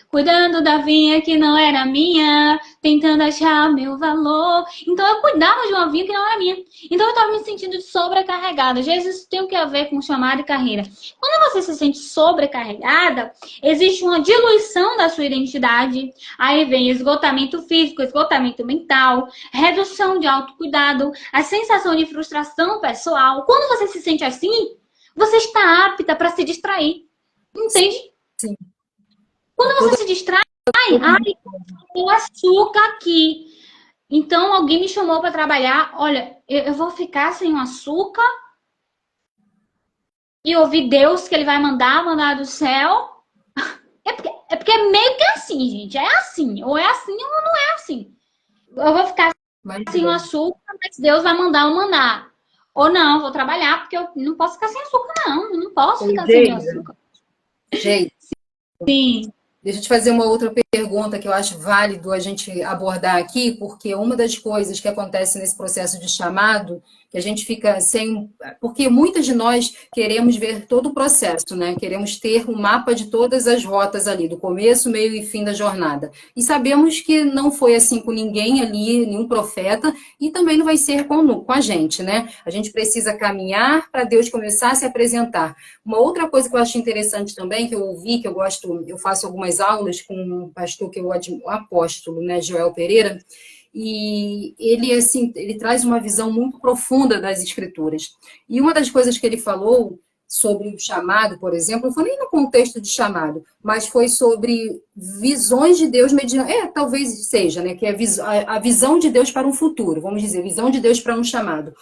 cuidando da vinha que não era minha, tentando achar meu valor, Então eu cuidava de uma vinha que não era minha. Então eu estava me sentindo sobrecarregada. Jesus tem o que a ver com chamado e carreira. Quando você se sente sobrecarregada, existe uma diluição da sua identidade. Aí vem esgotamento físico, esgotamento mental, redução de autocuidado, a sensação de frustração pessoal. Quando você se sente assim, você está apta para se distrair. Entende? Sim. Quando você se distrai, ai, o açúcar aqui. Então, alguém me chamou para trabalhar. Olha, eu vou ficar sem o açúcar e ouvir Deus que ele vai mandar do céu. É porque é meio que assim, gente. É assim. Ou é assim ou não é assim. Eu vou ficar sem o açúcar, mas Deus vai mandar o maná. Ou não, vou trabalhar, porque eu não posso ficar sem açúcar, não. Eu não posso ficar sem o açúcar. Gente, sim. Deixa eu te fazer uma outra pergunta que eu acho válido a gente abordar aqui, porque uma das coisas que acontece nesse processo de chamado, que a gente fica sem... Porque muitas de nós queremos ver todo o processo, né? Queremos ter um mapa de todas as rotas ali, do começo, meio e fim da jornada. E sabemos que não foi assim com ninguém ali, nenhum profeta, e também não vai ser com a gente, né? A gente precisa caminhar para Deus começar a se apresentar. Uma outra coisa que eu acho interessante também, que eu ouvi, que eu gosto, eu faço algumas aulas com um pastor que eu admiro, um apóstolo, né, Joel Pereira, e ele, assim, ele traz uma visão muito profunda das escrituras. E uma das coisas que ele falou sobre o chamado, por exemplo, não foi nem no contexto de chamado, mas foi sobre visões de Deus mediante... talvez seja, né, que é a visão de Deus para um futuro, vamos dizer, visão de Deus para um chamado.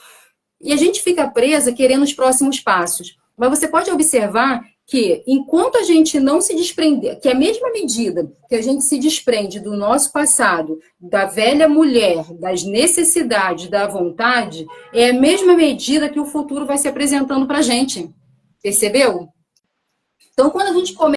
E a gente fica presa querendo os próximos passos. Mas você pode observar que, enquanto a gente não se desprender, que a mesma medida que a gente se desprende do nosso passado, da velha mulher, das necessidades, da vontade, é a mesma medida que o futuro vai se apresentando para a gente. Percebeu? Então, quando a gente começa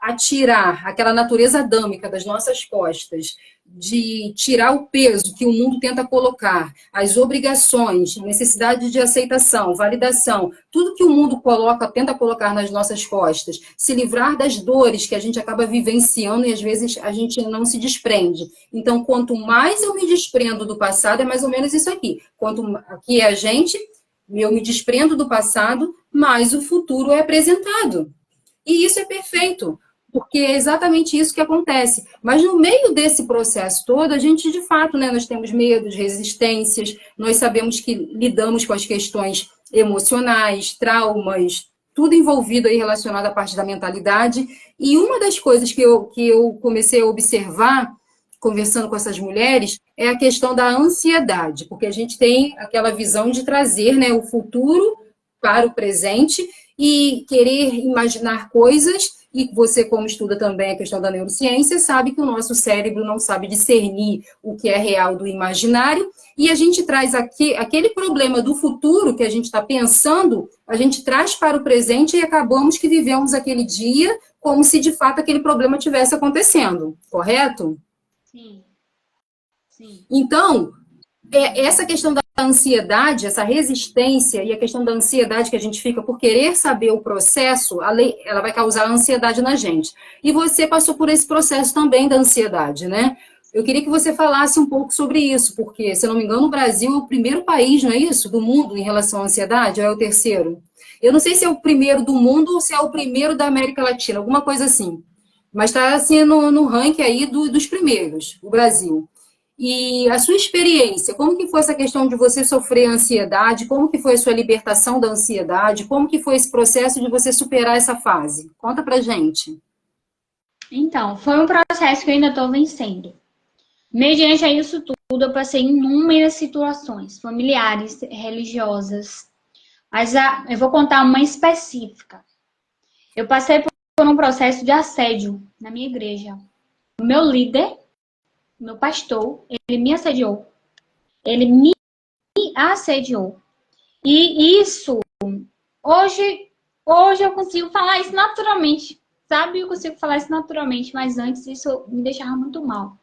a tirar aquela natureza adâmica das nossas costas, de tirar o peso que o mundo tenta colocar, as obrigações, necessidade de aceitação, validação, tudo que o mundo tenta colocar nas nossas costas, se livrar das dores que a gente acaba vivenciando e às vezes a gente não se desprende. Então, quanto mais eu me desprendo do passado, é mais ou menos isso aqui. Quanto aqui é a gente, eu me desprendo do passado, mais o futuro é apresentado. E isso é perfeito, porque é exatamente isso que acontece. Mas no meio desse processo todo, a gente, de fato, né, nós temos medos, resistências, nós sabemos que lidamos com as questões emocionais, traumas, tudo envolvido aí relacionado à parte da mentalidade. E uma das coisas que eu comecei a observar, conversando com essas mulheres, é a questão da ansiedade, porque a gente tem aquela visão de trazer, né, o futuro para o presente e querer imaginar coisas, e você, como estuda também a questão da neurociência, sabe que o nosso cérebro não sabe discernir o que é real do imaginário, e a gente traz aquele problema do futuro que a gente está pensando, a gente traz para o presente e acabamos que vivemos aquele dia como se, de fato, aquele problema tivesse acontecendo, correto? Sim. Sim. Então, essa questão da ansiedade, essa resistência e a questão da ansiedade que a gente fica por querer saber o processo, ela vai causar ansiedade na gente. E você passou por esse processo também da ansiedade, né? Eu queria que você falasse um pouco sobre isso, porque, se eu não me engano, o Brasil é o primeiro país, não é isso? Do mundo em relação à ansiedade, ou é o terceiro? Eu não sei se é o primeiro do mundo ou se é o primeiro da América Latina, alguma coisa assim. Mas está assim no ranking aí dos primeiros, o Brasil. E a sua experiência, como que foi essa questão de você sofrer ansiedade? Como que foi a sua libertação da ansiedade? Como que foi esse processo de você superar essa fase? Conta pra gente. Então, foi um processo que eu ainda estou vencendo. Mediante a isso tudo, eu passei inúmeras situações, familiares, religiosas. Mas eu vou contar uma específica. Eu passei por um processo de assédio na minha igreja. O meu líder, meu pastor, ele me assediou. Ele me assediou. E isso, hoje eu consigo falar isso naturalmente. Sabe? Eu consigo falar isso naturalmente, mas antes isso me deixava muito mal.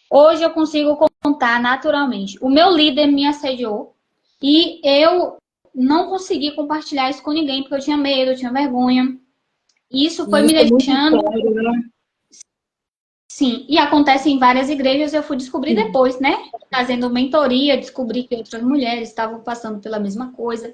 Hoje eu consigo contar naturalmente. O meu líder me assediou e eu não consegui compartilhar isso com ninguém, porque eu tinha medo, eu tinha vergonha. Isso foi me deixando... Sério, né? Sim, e acontece em várias igrejas, eu fui descobrir depois, né? Fazendo mentoria, descobri que outras mulheres estavam passando pela mesma coisa.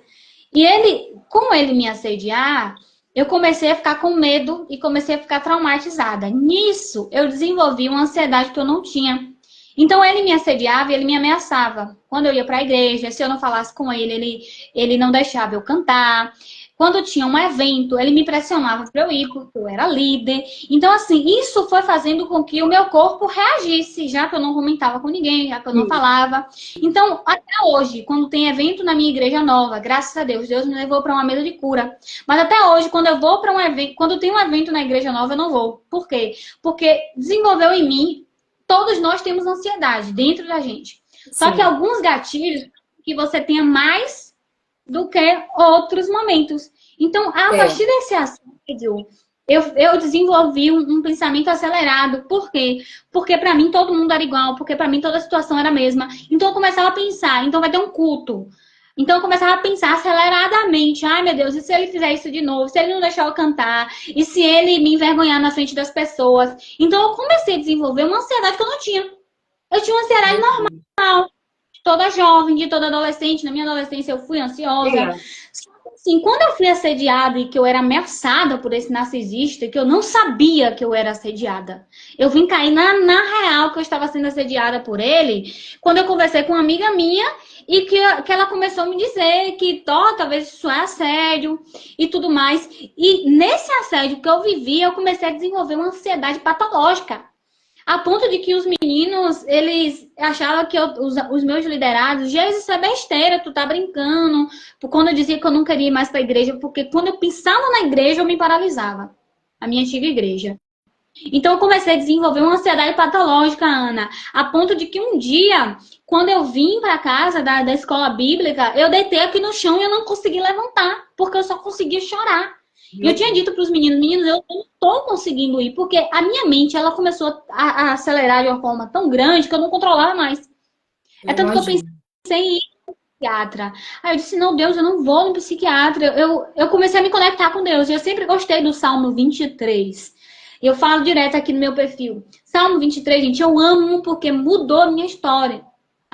E ele, com ele me assediar, eu comecei a ficar com medo e comecei a ficar traumatizada. Nisso, eu desenvolvi uma ansiedade que eu não tinha. Então, ele me assediava e ele me ameaçava. Quando eu ia para a igreja, se eu não falasse com ele não deixava eu cantar. Quando tinha um evento, ele me pressionava para eu ir, porque eu era líder. Então, assim, isso foi fazendo com que o meu corpo reagisse, já que eu não comentava com ninguém, já que eu não falava. Então, até hoje, quando tem evento na minha igreja nova, graças a Deus, Deus me levou para uma mesa de cura. Mas até hoje, quando eu vou para um evento, quando tem um evento na igreja nova, eu não vou. Por quê? Porque desenvolveu em mim, todos nós temos ansiedade dentro da gente. Só que alguns gatilhos que você tenha mais do que outros momentos. Então, a partir desse assédio, eu desenvolvi um pensamento acelerado. Por quê? Porque para mim todo mundo era igual, porque para mim toda a situação era a mesma. Então eu começava a pensar, então vai ter um culto. Então eu começava a pensar aceleradamente, ai meu Deus, e se ele fizer isso de novo? Se ele não deixar eu cantar? E se ele me envergonhar na frente das pessoas? Então eu comecei a desenvolver uma ansiedade que eu não tinha. Eu tinha uma ansiedade normal, de toda jovem, de toda adolescente. Na minha adolescência eu fui ansiosa. Sim, quando eu fui assediada e que eu era ameaçada por esse narcisista, que eu não sabia que eu era assediada. Eu vim cair na real que eu estava sendo assediada por ele, quando eu conversei com uma amiga minha e que ela começou a me dizer que talvez isso é assédio e tudo mais. E nesse assédio que eu vivi, eu comecei a desenvolver uma ansiedade patológica. A ponto de que os meninos, eles achavam que os meus liderados, Jesus, isso é besteira, tu tá brincando. Quando eu dizia que eu não queria ir mais pra igreja, porque quando eu pensava na igreja, eu me paralisava. A minha antiga igreja. Então eu comecei a desenvolver uma ansiedade patológica, Ana. A ponto de que um dia, quando eu vim pra casa da escola bíblica, eu deitei aqui no chão e eu não consegui levantar, porque eu só conseguia chorar. Eu tinha dito para os meninos, eu não estou conseguindo ir, porque a minha mente ela começou a acelerar de uma forma tão grande que eu não controlava mais. É tanto que eu pensei em ir no psiquiatra. Aí eu disse, não, Deus, eu não vou no psiquiatra. Eu comecei a me conectar com Deus. Eu sempre gostei do Salmo 23. Eu falo direto aqui no meu perfil. Salmo 23, gente, eu amo porque mudou a minha história.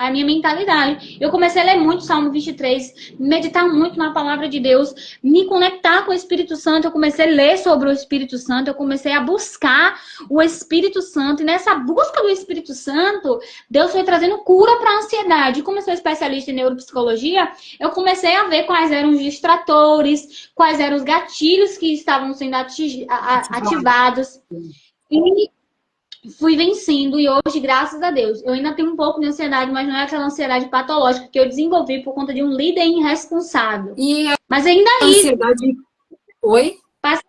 A minha mentalidade. Eu comecei a ler muito Salmo 23, meditar muito na palavra de Deus, me conectar com o Espírito Santo. Eu comecei a ler sobre o Espírito Santo, eu comecei a buscar o Espírito Santo. E nessa busca do Espírito Santo, Deus foi trazendo cura para a ansiedade. Como eu sou especialista em neuropsicologia, eu comecei a ver quais eram os distratores, quais eram os gatilhos que estavam sendo ativados. E fui vencendo e hoje, graças a Deus, eu ainda tenho um pouco de ansiedade, mas não é aquela ansiedade patológica que eu desenvolvi por conta de um líder irresponsável. Mas ainda aí, ansiedade... Oi? Passei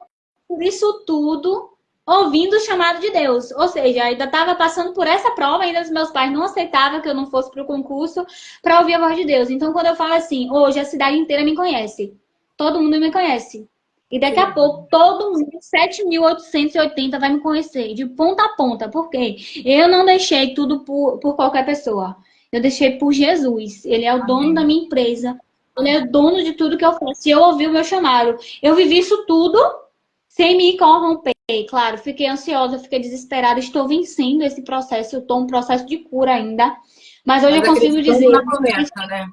por isso tudo ouvindo o chamado de Deus. Ou seja, ainda estava passando por essa prova, ainda os meus pais não aceitavam que eu não fosse para o concurso para ouvir a voz de Deus. Então, quando eu falo assim, hoje a cidade inteira me conhece. Todo mundo me conhece. E daqui a pouco, todo mundo, 7.880 vai me conhecer, de ponta a ponta. Por quê? Eu não deixei tudo por qualquer pessoa. Eu deixei por Jesus. Ele é o dono da minha empresa. Ele é o dono de tudo que eu faço. E eu ouvi o meu chamado. Eu vivi isso tudo sem me corromper. Claro, fiquei ansiosa, fiquei desesperada. Estou vencendo esse processo. Eu estou em um processo de cura ainda. Mas hoje eu consigo dizer... Na promessa, né?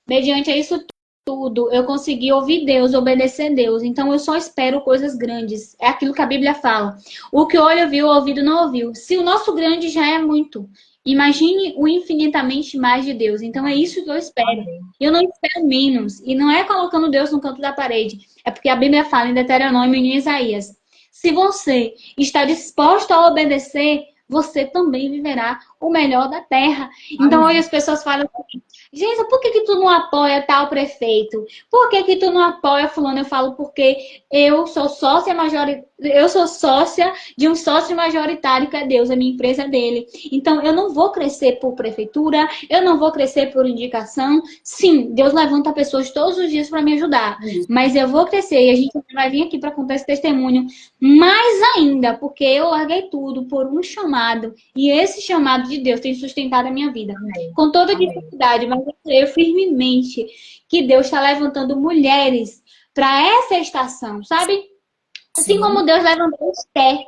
Mediante isso tudo, eu consegui ouvir Deus, obedecer Deus. Então, eu só espero coisas grandes. É aquilo que a Bíblia fala. O que o olho viu, o ouvido não ouviu. Se o nosso grande já é muito, imagine o infinitamente mais de Deus. Então, é isso que eu espero. Eu não espero menos. E não é colocando Deus no canto da parede. É porque a Bíblia fala em Deuteronômio e em Isaías. Se você está disposto a obedecer, você também viverá o melhor da terra. Então, hoje as pessoas falam assim, Geisa, por que tu não apoia tal prefeito? Por que tu não apoia fulano? Eu falo porque eu sou sócia de um sócio majoritário que é Deus, a minha empresa é dele. Então, eu não vou crescer por prefeitura, eu não vou crescer por indicação. Sim, Deus levanta pessoas todos os dias para me ajudar, mas eu vou crescer e a gente vai vir aqui para contar esse testemunho. Mais ainda, porque eu larguei tudo por um chamado e esse chamado de Deus tem sustentado a minha vida. Com toda dificuldade, mas eu creio firmemente que Deus está levantando mulheres para essa estação, sabe? Assim como Deus levantou Esther.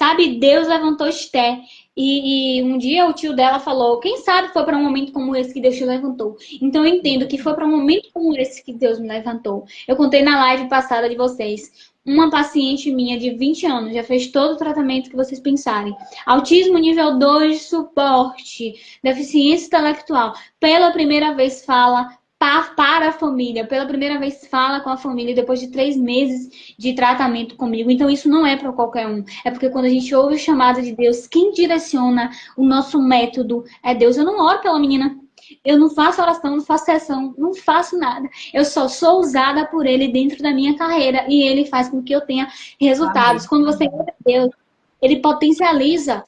Sabe, Deus levantou Esther. E um dia o tio dela falou, quem sabe foi para um momento como esse que Deus te levantou. Então eu entendo que foi para um momento como esse que Deus me levantou. Eu contei na live passada de vocês. Uma paciente minha de 20 anos já fez todo o tratamento que vocês pensarem. Autismo nível 2 de suporte, deficiência intelectual. Pela primeira vez fala para a família. Pela primeira vez fala com a família depois de 3 meses de tratamento comigo. Então isso não é para qualquer um. É porque quando a gente ouve o chamado de Deus, quem direciona o nosso método é Deus. Eu não oro pela menina. Eu não faço oração, não faço sessão, não faço nada. Eu só sou usada por Ele dentro da minha carreira. E Ele faz com que eu tenha resultados. Amém. Quando você ora a Deus, Ele potencializa.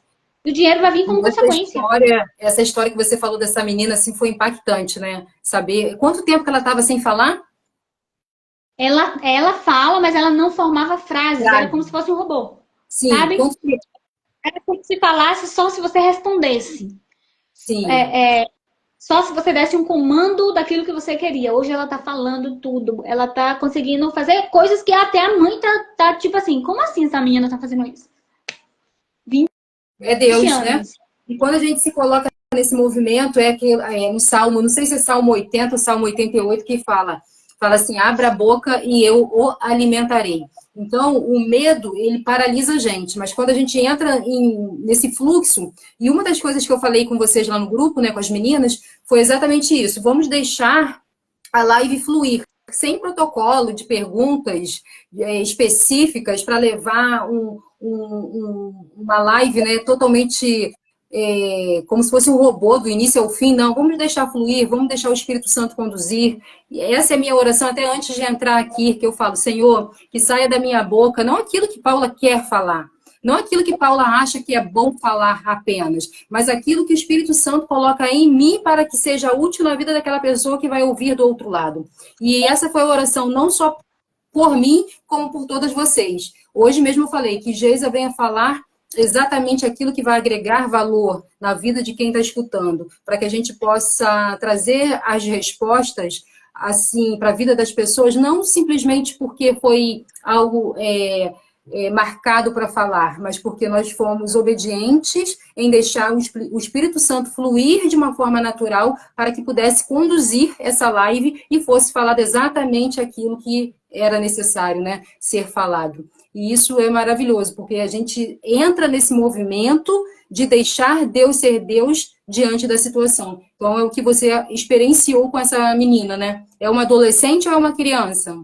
E o dinheiro vai vir como consequência. Essa história que você falou dessa menina, assim, foi impactante, né? Saber quanto tempo que ela estava sem falar? Ela fala, mas ela não formava frases. Era como se fosse um robô. Sim, Sabe? quanto tempo? Era como se falasse só se você respondesse. Sim. Só se você desse um comando daquilo que você queria. Hoje ela tá falando tudo. Ela tá conseguindo fazer coisas que até a mãe tá tipo assim, como assim essa menina tá fazendo isso? É 20 Deus, né? anos. E quando a gente se coloca nesse movimento, no Salmo, não sei se é Salmo 80 ou Salmo 88, que fala assim, abra a boca e eu o alimentarei. Então, o medo, ele paralisa a gente, mas quando a gente entra nesse fluxo, e uma das coisas que eu falei com vocês lá no grupo, né, com as meninas, foi exatamente isso, vamos deixar a live fluir, sem protocolo de perguntas específicas para levar uma live, né, totalmente como se fosse um robô do início ao fim. Não, vamos deixar fluir, vamos deixar o Espírito Santo conduzir. E essa é a minha oração até antes de entrar aqui, que eu falo, Senhor, que saia da minha boca não aquilo que Paula quer falar, não aquilo que Paula acha que é bom falar apenas, mas aquilo que o Espírito Santo coloca em mim para que seja útil na vida daquela pessoa que vai ouvir do outro lado. E essa foi a oração não só por mim, como por todas vocês. Hoje mesmo eu falei que Geisa venha falar exatamente aquilo que vai agregar valor na vida de quem está escutando, para que a gente possa trazer as respostas assim para a vida das pessoas, não simplesmente porque foi algo marcado para falar, mas porque nós fomos obedientes em deixar o Espírito Santo fluir de uma forma natural para que pudesse conduzir essa live e fosse falado exatamente aquilo que era necessário, né, ser falado. E isso é maravilhoso, porque a gente entra nesse movimento de deixar Deus ser Deus diante da situação. Então, é o que você experienciou com essa menina, né? É uma adolescente ou é uma criança?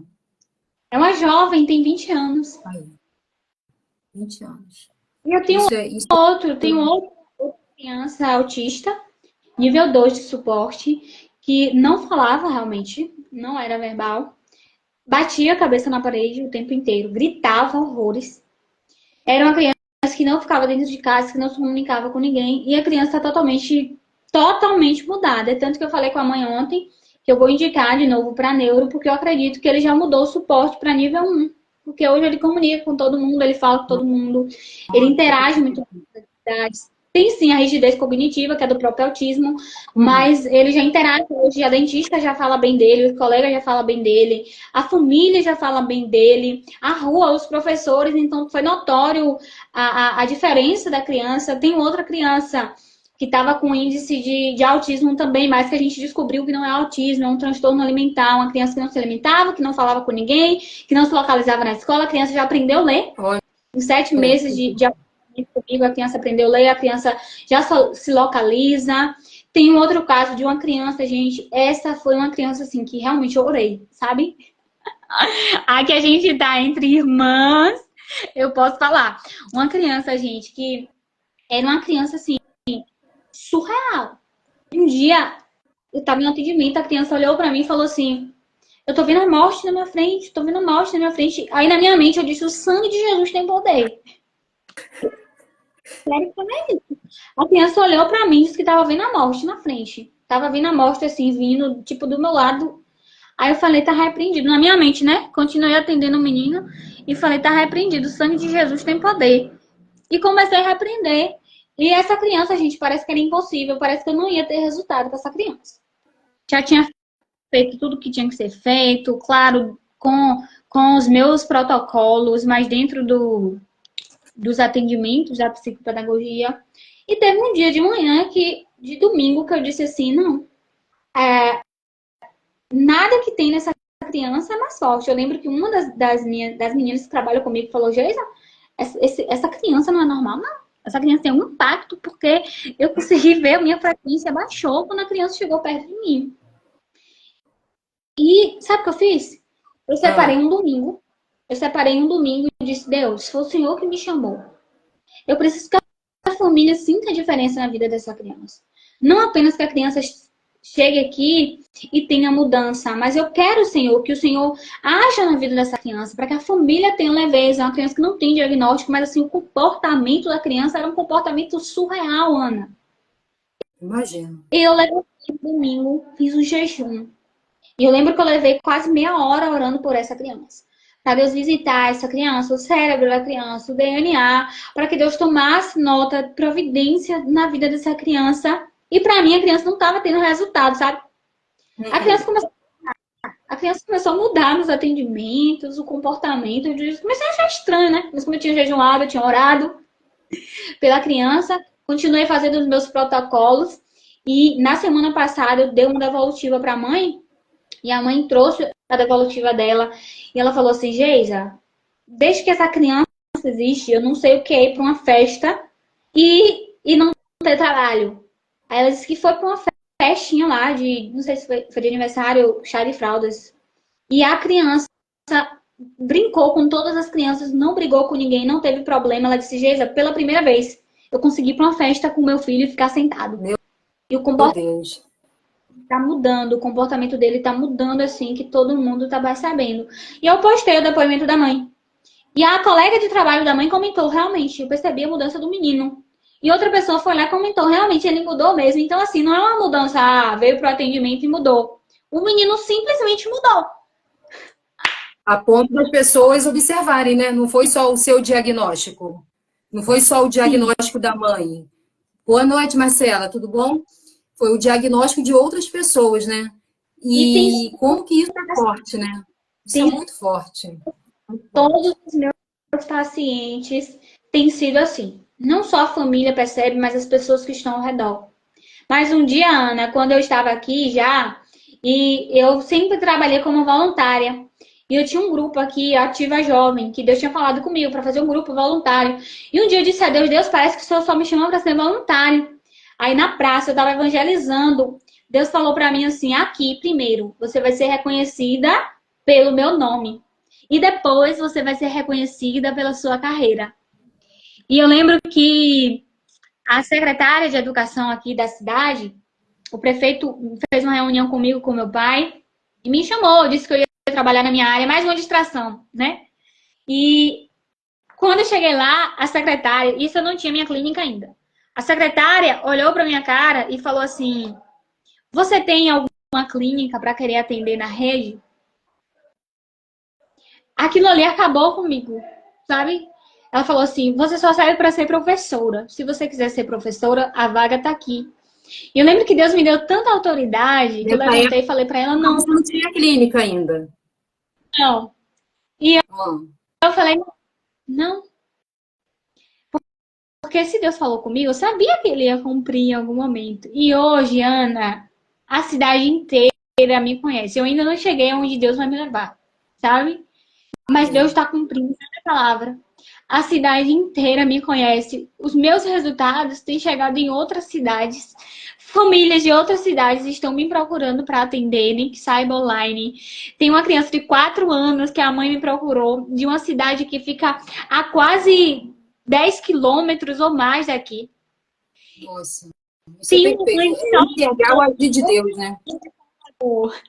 É uma jovem, tem 20 anos. Aí, 20 anos. E eu tenho outra criança autista, nível 2 de suporte, que não falava realmente, não era verbal. Batia a cabeça na parede o tempo inteiro, gritava horrores. Era uma criança que não ficava dentro de casa, que não se comunicava com ninguém. E a criança está totalmente mudada. É tanto que eu falei com a mãe ontem que eu vou indicar de novo para neuro, porque eu acredito que ele já mudou o suporte para nível 1. Porque hoje ele comunica com todo mundo, ele fala com todo mundo, ele interage muito com as atividades. Tem sim a rigidez cognitiva, que é do próprio autismo, mas ele já interage hoje, a dentista já fala bem dele, os colegas já falam bem dele, a família já fala bem dele, a rua, os professores, então foi notório a diferença da criança. Tem outra criança que estava com índice de autismo também, mas que a gente descobriu que não é autismo, é um transtorno alimentar, uma criança que não se alimentava, que não falava com ninguém, que não se localizava na escola, a criança já aprendeu a ler. Em 7 meses de comigo, a criança aprendeu a ler, a criança já se localiza. Tem um outro caso de uma criança, gente, essa foi uma criança assim que realmente eu orei, sabe? Aqui a gente tá entre irmãs, eu posso falar. Uma criança, gente, que era uma criança assim, surreal. Um dia, eu tava em atendimento, a criança olhou pra mim e falou assim: eu tô vendo a morte na minha frente, tô vendo a morte na minha frente. Aí na minha mente eu disse: o sangue de Jesus tem poder. Sério que é isso. A criança olhou pra mim e disse que tava vendo a morte na frente. Tava vendo a morte assim, vindo, tipo, do meu lado. Aí eu falei: tá repreendido. Na minha mente, né? Continuei atendendo o menino e falei: tá repreendido, o sangue de Jesus tem poder. E comecei a repreender. E essa criança, gente, parece que era impossível. Parece que eu não ia ter resultado com essa criança. Já tinha feito tudo que tinha que ser feito, claro, com os meus protocolos, mas dentro dos atendimentos da psicopedagogia. E teve um dia de manhã, de domingo, que eu disse assim, não, nada que tem nessa criança é mais forte. Eu lembro que uma das meninas que trabalham comigo falou, Geisa, essa criança não é normal, não. Essa criança tem um impacto, porque eu consegui ver a minha frequência baixou quando a criança chegou perto de mim. E sabe o que eu fiz? Eu separei um domingo. E disse, Deus, foi o Senhor que me chamou. Eu preciso que a família sinta a diferença na vida dessa criança. Não apenas que a criança chegue aqui e tenha mudança, mas eu quero, Senhor, que o Senhor haja na vida dessa criança, para que a família tenha leveza. É uma criança que não tem diagnóstico, mas assim, o comportamento da criança era um comportamento surreal, Ana. Imagino. E eu levei domingo, fiz um jejum. E eu lembro que eu levei quase meia hora orando por essa criança. Para Deus visitar essa criança, o cérebro da criança, o DNA, para que Deus tomasse nota, providência na vida dessa criança. E para mim, a criança não estava tendo resultado, sabe? A criança começou a mudar nos atendimentos, o comportamento. Eu comecei a achar estranho, né? Mas como eu tinha jejuado, eu tinha orado pela criança, continuei fazendo os meus protocolos. E na semana passada, eu dei uma devolutiva para a mãe. E a mãe trouxe a devolutiva dela. E ela falou assim, Geisa, desde que essa criança existe, eu não sei o que é ir para uma festa e não ter trabalho. Aí ela disse que foi para uma festinha lá, não sei se foi de aniversário, chá de fraldas. E a criança brincou com todas as crianças, não brigou com ninguém, não teve problema. Ela disse, Geisa, pela primeira vez, eu consegui ir para uma festa com meu filho e ficar sentado. E o comportamento tá mudando, o comportamento dele tá mudando assim, que todo mundo tá percebendo. E eu postei o depoimento da mãe. E a colega de trabalho da mãe comentou, realmente, eu percebi a mudança do menino. E outra pessoa foi lá e comentou, realmente, ele mudou mesmo. Então, assim, não é uma mudança, veio pro atendimento e mudou. O menino simplesmente mudou. A ponto das pessoas observarem, né? Não foi só o seu diagnóstico. Não foi só o diagnóstico da mãe. Boa noite, Marcela, tudo bom? Foi o diagnóstico de outras pessoas, né? E como que isso é forte, né? Isso é muito forte. Todos os meus pacientes têm sido assim. Não só a família percebe, mas as pessoas que estão ao redor. Mas um dia, Ana, quando eu estava aqui já, e eu sempre trabalhei como voluntária. E eu tinha um grupo aqui, Ativa Jovem, que Deus tinha falado comigo para fazer um grupo voluntário. E um dia eu disse a Deus, Deus, parece que o Senhor só me chamou para ser voluntário. Aí na praça eu estava evangelizando. Deus falou para mim assim, aqui primeiro, você vai ser reconhecida pelo meu nome. E depois você vai ser reconhecida pela sua carreira. E eu lembro que a secretária de educação aqui da cidade, o prefeito fez uma reunião comigo, com meu pai, e me chamou, disse que eu ia trabalhar na minha área, mais uma distração, né? E quando eu cheguei lá, a secretária, isso eu não tinha minha clínica ainda, a secretária olhou para minha cara e falou assim, você tem alguma clínica para querer atender na rede? Aquilo ali acabou comigo, sabe? Ela falou assim, você só serve para ser professora. Se você quiser ser professora, a vaga tá aqui. E eu lembro que Deus me deu tanta autoridade que eu levantei e falei para ela, não. Você não tinha clínica ainda. Não. E eu falei, não. Porque se Deus falou comigo, eu sabia que ele ia cumprir em algum momento. E hoje, Ana, a cidade inteira me conhece. Eu ainda não cheguei onde Deus vai me levar, sabe? Mas Deus está cumprindo essa palavra. A cidade inteira me conhece. Os meus resultados têm chegado em outras cidades. Famílias de outras cidades estão me procurando para atenderem, que saiba online. Tem uma criança de 4 anos que a mãe me procurou, de uma cidade que fica a quase 10 quilômetros ou mais daqui. Nossa, isso é perfeito. É enxergar o agir de Deus, né?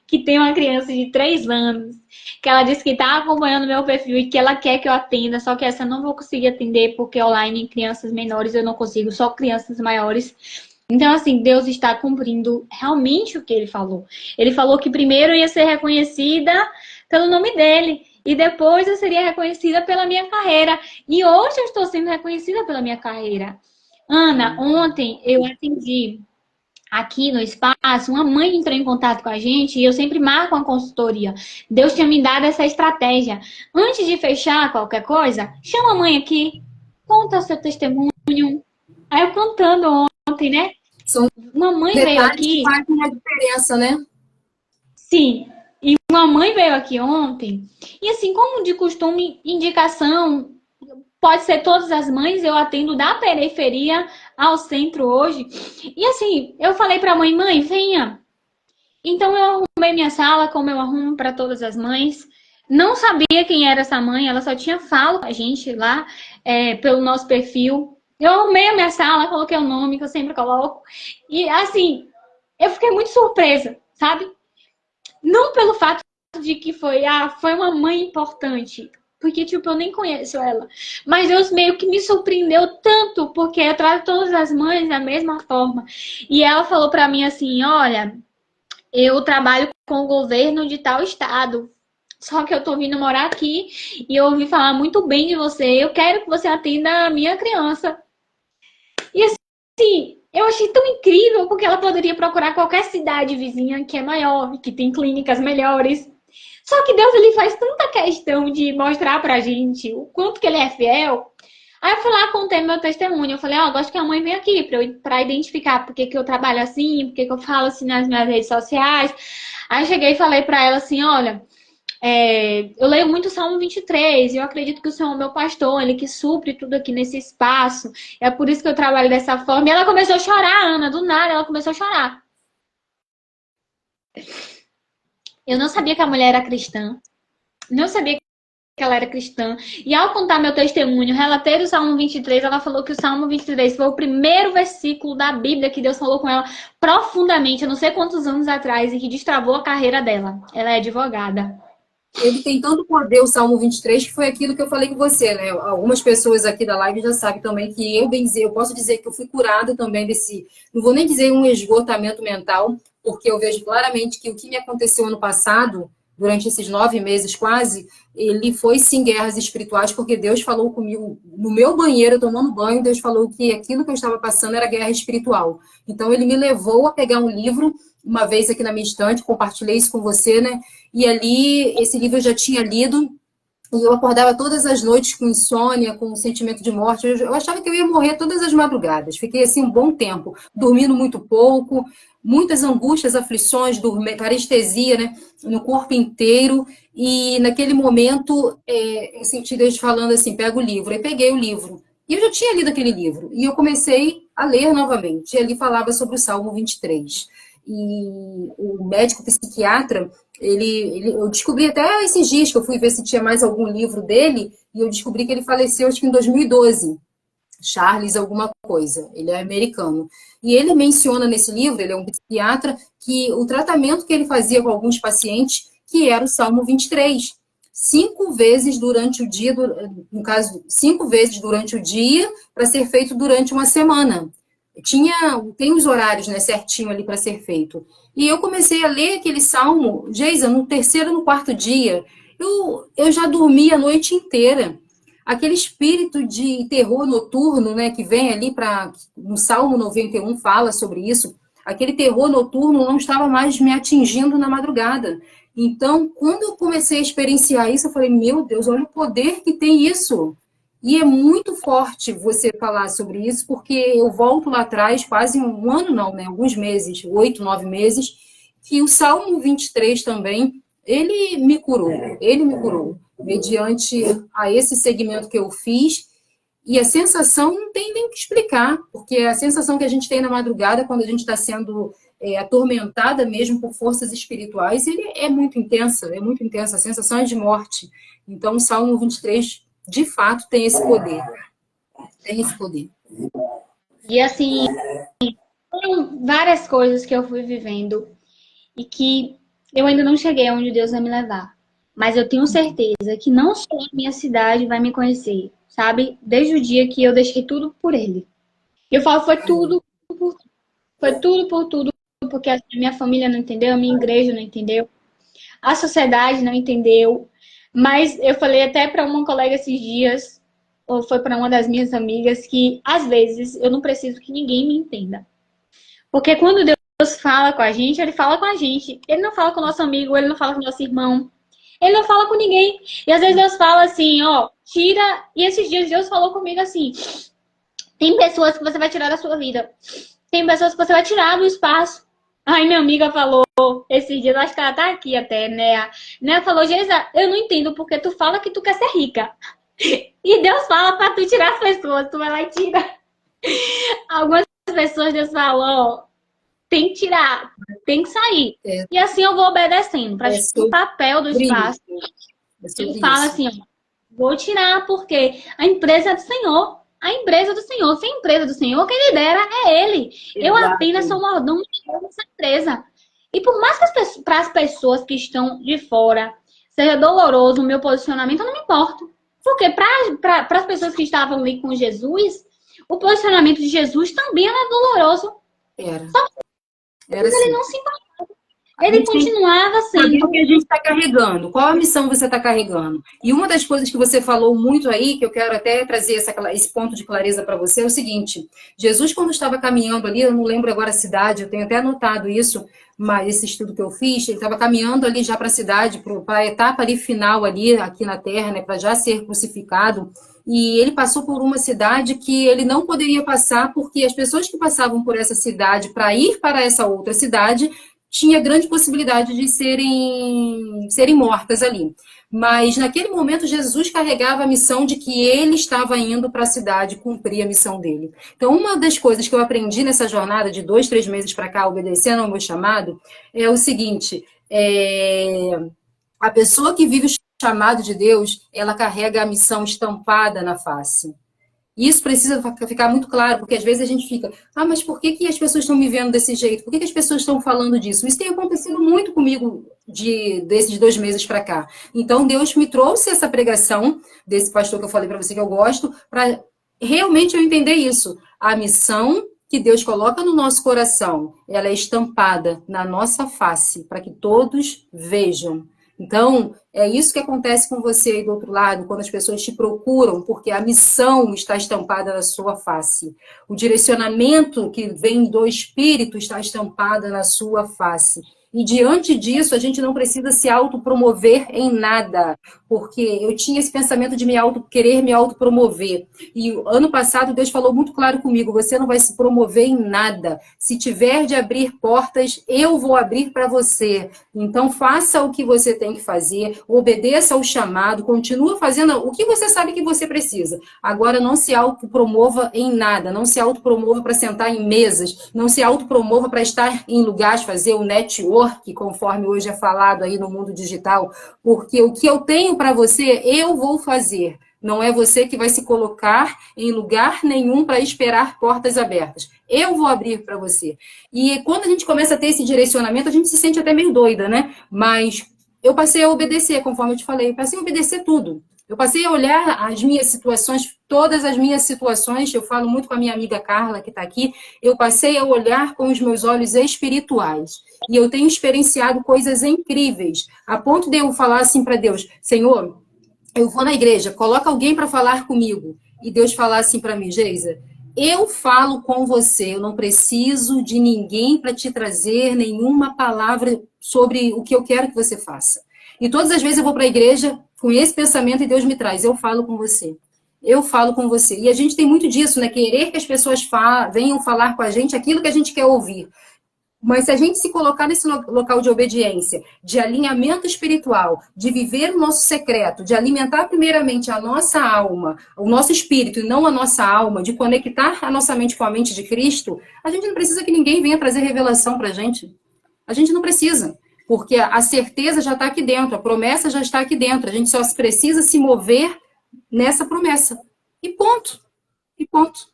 Que tem uma criança de 3 anos, que ela disse que está acompanhando meu perfil e que ela quer que eu atenda, só que essa eu não vou conseguir atender porque online crianças menores eu não consigo, só crianças maiores. Então, assim, Deus está cumprindo realmente o que ele falou. Ele falou que primeiro ia ser reconhecida pelo nome dele e depois eu seria reconhecida pela minha carreira. E hoje eu estou sendo reconhecida pela minha carreira. Ana, ontem eu atendi aqui no espaço, uma mãe entrou em contato com a gente e eu sempre marco uma consultoria. Deus tinha me dado essa estratégia. Antes de fechar qualquer coisa, chama a mãe aqui. conta seu testemunho. Aí eu cantando ontem, né? São Uma mãe veio detalhes que aqui, fazem a diferença, né? sim, e uma mãe veio aqui ontem, e assim, como de costume, indicação, pode ser todas as mães, eu atendo da periferia ao centro hoje. E assim, eu falei pra mãe, mãe, venha. Então eu arrumei minha sala, como eu arrumo para todas as mães. Não sabia quem era essa mãe, ela só tinha falo com a gente lá pelo nosso perfil. Eu arrumei a minha sala, coloquei o nome que eu sempre coloco. E assim, eu fiquei muito surpresa, sabe? Não pelo fato de que foi uma mãe importante, porque, tipo, eu nem conheço ela. Mas Deus meio que me surpreendeu tanto, porque eu trato todas as mães da mesma forma. E ela falou pra mim assim, olha, eu trabalho com o governo de tal estado. Só que eu tô vindo morar aqui e eu ouvi falar muito bem de você. Eu quero que você atenda a minha criança. E assim, eu achei tão incrível porque ela poderia procurar qualquer cidade vizinha que é maior, que tem clínicas melhores. Só que Deus ele faz tanta questão de mostrar pra gente o quanto que ele é fiel. Aí eu fui lá, contei meu testemunho. Eu falei, ó, gosto que a mãe venha aqui pra identificar por que que eu trabalho assim, por que que eu falo assim nas minhas redes sociais. Aí eu cheguei e falei pra ela assim, olha, eu leio muito o Salmo 23 e eu acredito que o Senhor é o meu pastor, ele que supre tudo aqui nesse espaço. É por isso que eu trabalho dessa forma. E ela começou a chorar, Ana, do nada ela começou a chorar. Eu não sabia que a mulher era cristã. Não sabia que ela era cristã. E ao contar meu testemunho, relatei do Salmo 23, ela falou que o Salmo 23 foi o primeiro versículo da Bíblia que Deus falou com ela profundamente, eu não sei quantos anos atrás, e que destravou a carreira dela. Ela é advogada. Ele tem tanto poder, o Salmo 23, que foi aquilo que eu falei com você, né? Algumas pessoas aqui da live já sabem também que eu posso dizer que eu fui curada também desse, não vou nem dizer um esgotamento mental, porque eu vejo claramente que o que me aconteceu ano passado, durante esses 9 meses quase, ele foi sim guerras espirituais, porque Deus falou comigo no meu banheiro, tomando banho, Deus falou que aquilo que eu estava passando era guerra espiritual. Então ele me levou a pegar um livro, uma vez aqui na minha estante, compartilhei isso com você, né? E ali, esse livro eu já tinha lido, e eu acordava todas as noites com insônia, com um sentimento de morte. Eu achava que eu ia morrer todas as madrugadas. Fiquei assim um bom tempo, dormindo muito pouco, muitas angústias, aflições, parestesia, né, no corpo inteiro. E naquele momento, eu senti Deus falando assim: pega o livro. Aí peguei o livro. E eu já tinha lido aquele livro. E eu comecei a ler novamente. E ali falava sobre o Salmo 23. E o médico psiquiatra eu descobri até esses dias que eu fui ver se tinha mais algum livro dele, e eu descobri que ele faleceu acho que em 2012. Charles alguma coisa, ele é americano. E ele menciona nesse livro, ele é um psiquiatra, que o tratamento que ele fazia com alguns pacientes, que era o Salmo 23. 5 vezes durante o dia, no caso, 5 vezes durante o dia, para ser feito durante uma semana. Tem os horários, né, certinho ali para ser feito. E eu comecei a ler aquele salmo, Geisa, no terceiro, no quarto dia, eu já dormi a noite inteira. Aquele espírito de terror noturno, né, que vem ali no Salmo 91 fala sobre isso. Aquele terror noturno não estava mais me atingindo na madrugada. Então, quando eu comecei a experienciar isso, eu falei, meu Deus, olha o poder que tem isso. E é muito forte você falar sobre isso, porque eu volto lá atrás, quase um ano não, né? Alguns meses, 8, 9 meses, que o Salmo 23 também, ele me curou, mediante a esse segmento que eu fiz, e a sensação não tem nem o que explicar, porque a sensação que a gente tem na madrugada, quando a gente está sendo atormentada mesmo por forças espirituais, ele é muito intensa, a sensação é de morte. Então, o Salmo 23 de fato tem esse poder. Tem esse poder. E assim, foram várias coisas que eu fui vivendo e que eu ainda não cheguei aonde Deus vai me levar. Mas eu tenho certeza que não só a minha cidade vai me conhecer, sabe? Desde o dia que eu deixei tudo por Ele. Eu falo, foi tudo por tudo, porque a minha família não entendeu, a minha igreja não entendeu, a sociedade não entendeu. Mas eu falei até para uma colega esses dias, ou foi para uma das minhas amigas, que às vezes eu não preciso que ninguém me entenda. Porque quando Deus fala com a gente, Ele fala com a gente. Ele não fala com o nosso amigo, Ele não fala com o nosso irmão. Ele não fala com ninguém. E às vezes Deus fala assim, ó, tira. E esses dias Deus falou comigo assim: tem pessoas que você vai tirar da sua vida. Tem pessoas que você vai tirar do espaço. Aí minha amiga falou esses dias, acho que ela tá aqui até, né? Né? Falou, Geisa, eu não entendo porque tu fala que tu quer ser rica. E Deus fala pra tu tirar as pessoas. Tu vai lá e tira. Algumas pessoas Deus fala, ó, tem que tirar, tem que sair. É, E assim eu vou obedecendo, é praticando o sobre papel do espaço. isso. É Ele sobre fala isso. assim, ó, vou tirar porque a empresa é do Senhor. A empresa do Senhor. Se a empresa do Senhor, quem lidera é Ele. Eu apenas Exato. sou mordomo dessa empresa. E por mais que para as pessoas que estão de fora seja doloroso o meu posicionamento, eu não me importo. Porque para as pessoas que estavam ali com Jesus, o posicionamento de Jesus também era doloroso. Era. Era Mas ele assim. não se importava. A Ele gente tem que continuava saber o sendo. que a gente está carregando, qual a missão você está carregando. E uma das coisas que você falou muito aí, que eu quero até trazer esse ponto de clareza para você, é o seguinte: Jesus, quando estava caminhando ali, eu não lembro agora a cidade, eu tenho até anotado isso, mas esse estudo que eu fiz, ele estava caminhando ali já para a cidade, para a etapa ali final, ali, aqui na terra, né, para já ser crucificado. E ele passou por uma cidade que ele não poderia passar, porque as pessoas que passavam por essa cidade para ir para essa outra cidade tinha grande possibilidade de serem mortas ali. Mas naquele momento Jesus carregava a missão de que ele estava indo para a cidade cumprir a missão dele. Então, uma das coisas que eu aprendi nessa jornada de 2, 3 meses para cá, obedecendo ao meu chamado, é o seguinte: a pessoa que vive o chamado de Deus, ela carrega a missão estampada na face. Isso precisa ficar muito claro, porque às vezes a gente fica, mas por que as pessoas estão me vendo desse jeito? Por que as pessoas estão falando disso? Isso tem acontecido muito comigo desses 2 meses para cá. Então, Deus me trouxe essa pregação desse pastor que eu falei para você que eu gosto, para realmente eu entender isso. A missão que Deus coloca no nosso coração, ela é estampada na nossa face, para que todos vejam. Então, é isso que acontece com você aí do outro lado, quando as pessoas te procuram, porque a missão está estampada na sua face. O direcionamento que vem do Espírito está estampada na sua face. E diante disso, a gente não precisa se autopromover em nada, porque eu tinha esse pensamento de querer me autopromover. E ano passado, Deus falou muito claro comigo: você não vai se promover em nada. Se tiver de abrir portas, eu vou abrir para você. Então, faça o que você tem que fazer, obedeça ao chamado, continua fazendo o que você sabe que você precisa. Agora, não se autopromova em nada, não se autopromova para sentar em mesas, não se autopromova para estar em lugares, fazer o network, conforme hoje é falado aí no mundo digital, porque o que eu tenho para você, eu vou fazer. Não é você que vai se colocar em lugar nenhum para esperar portas abertas. Eu vou abrir para você. E quando a gente começa a ter esse direcionamento, a gente se sente até meio doida, né? Mas eu passei a obedecer, conforme eu te falei, eu passei a obedecer tudo. Eu passei a olhar as minhas situações, todas as minhas situações, eu falo muito com a minha amiga Carla, que está aqui, eu passei a olhar com os meus olhos espirituais. E eu tenho experienciado coisas incríveis, a ponto de eu falar assim para Deus: Senhor, eu vou na igreja, coloca alguém para falar comigo. E Deus falar assim para mim: Geisa, eu falo com você, eu não preciso de ninguém para te trazer nenhuma palavra sobre o que eu quero que você faça. E todas as vezes eu vou para a igreja com esse pensamento e Deus me traz: eu falo com você. Eu falo com você. E a gente tem muito disso, né? Querer que as pessoas venham falar com a gente aquilo que a gente quer ouvir. Mas se a gente se colocar nesse local de obediência, de alinhamento espiritual, de viver o nosso secreto, de alimentar primeiramente a nossa alma, o nosso espírito e não a nossa alma, de conectar a nossa mente com a mente de Cristo, a gente não precisa que ninguém venha trazer revelação para a gente. A gente não precisa, porque a certeza já está aqui dentro, a promessa já está aqui dentro. A gente só precisa se mover nessa promessa. E ponto. E ponto.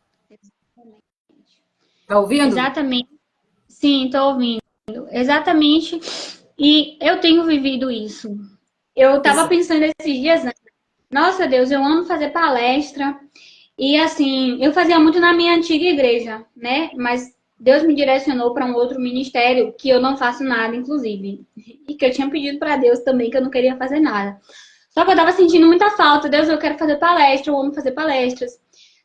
Tá ouvindo? Exatamente. Sim, estou ouvindo. Exatamente. E eu tenho vivido isso. Eu estava Exato. pensando esses dias, né? Nossa, Deus, eu amo fazer palestra. E assim, eu fazia muito na minha antiga igreja, né? Mas Deus me direcionou para um outro ministério que eu não faço nada, inclusive. E que eu tinha pedido para Deus também que eu não queria fazer nada. Só que eu tava sentindo muita falta. Deus, eu quero fazer palestra, eu amo fazer palestras.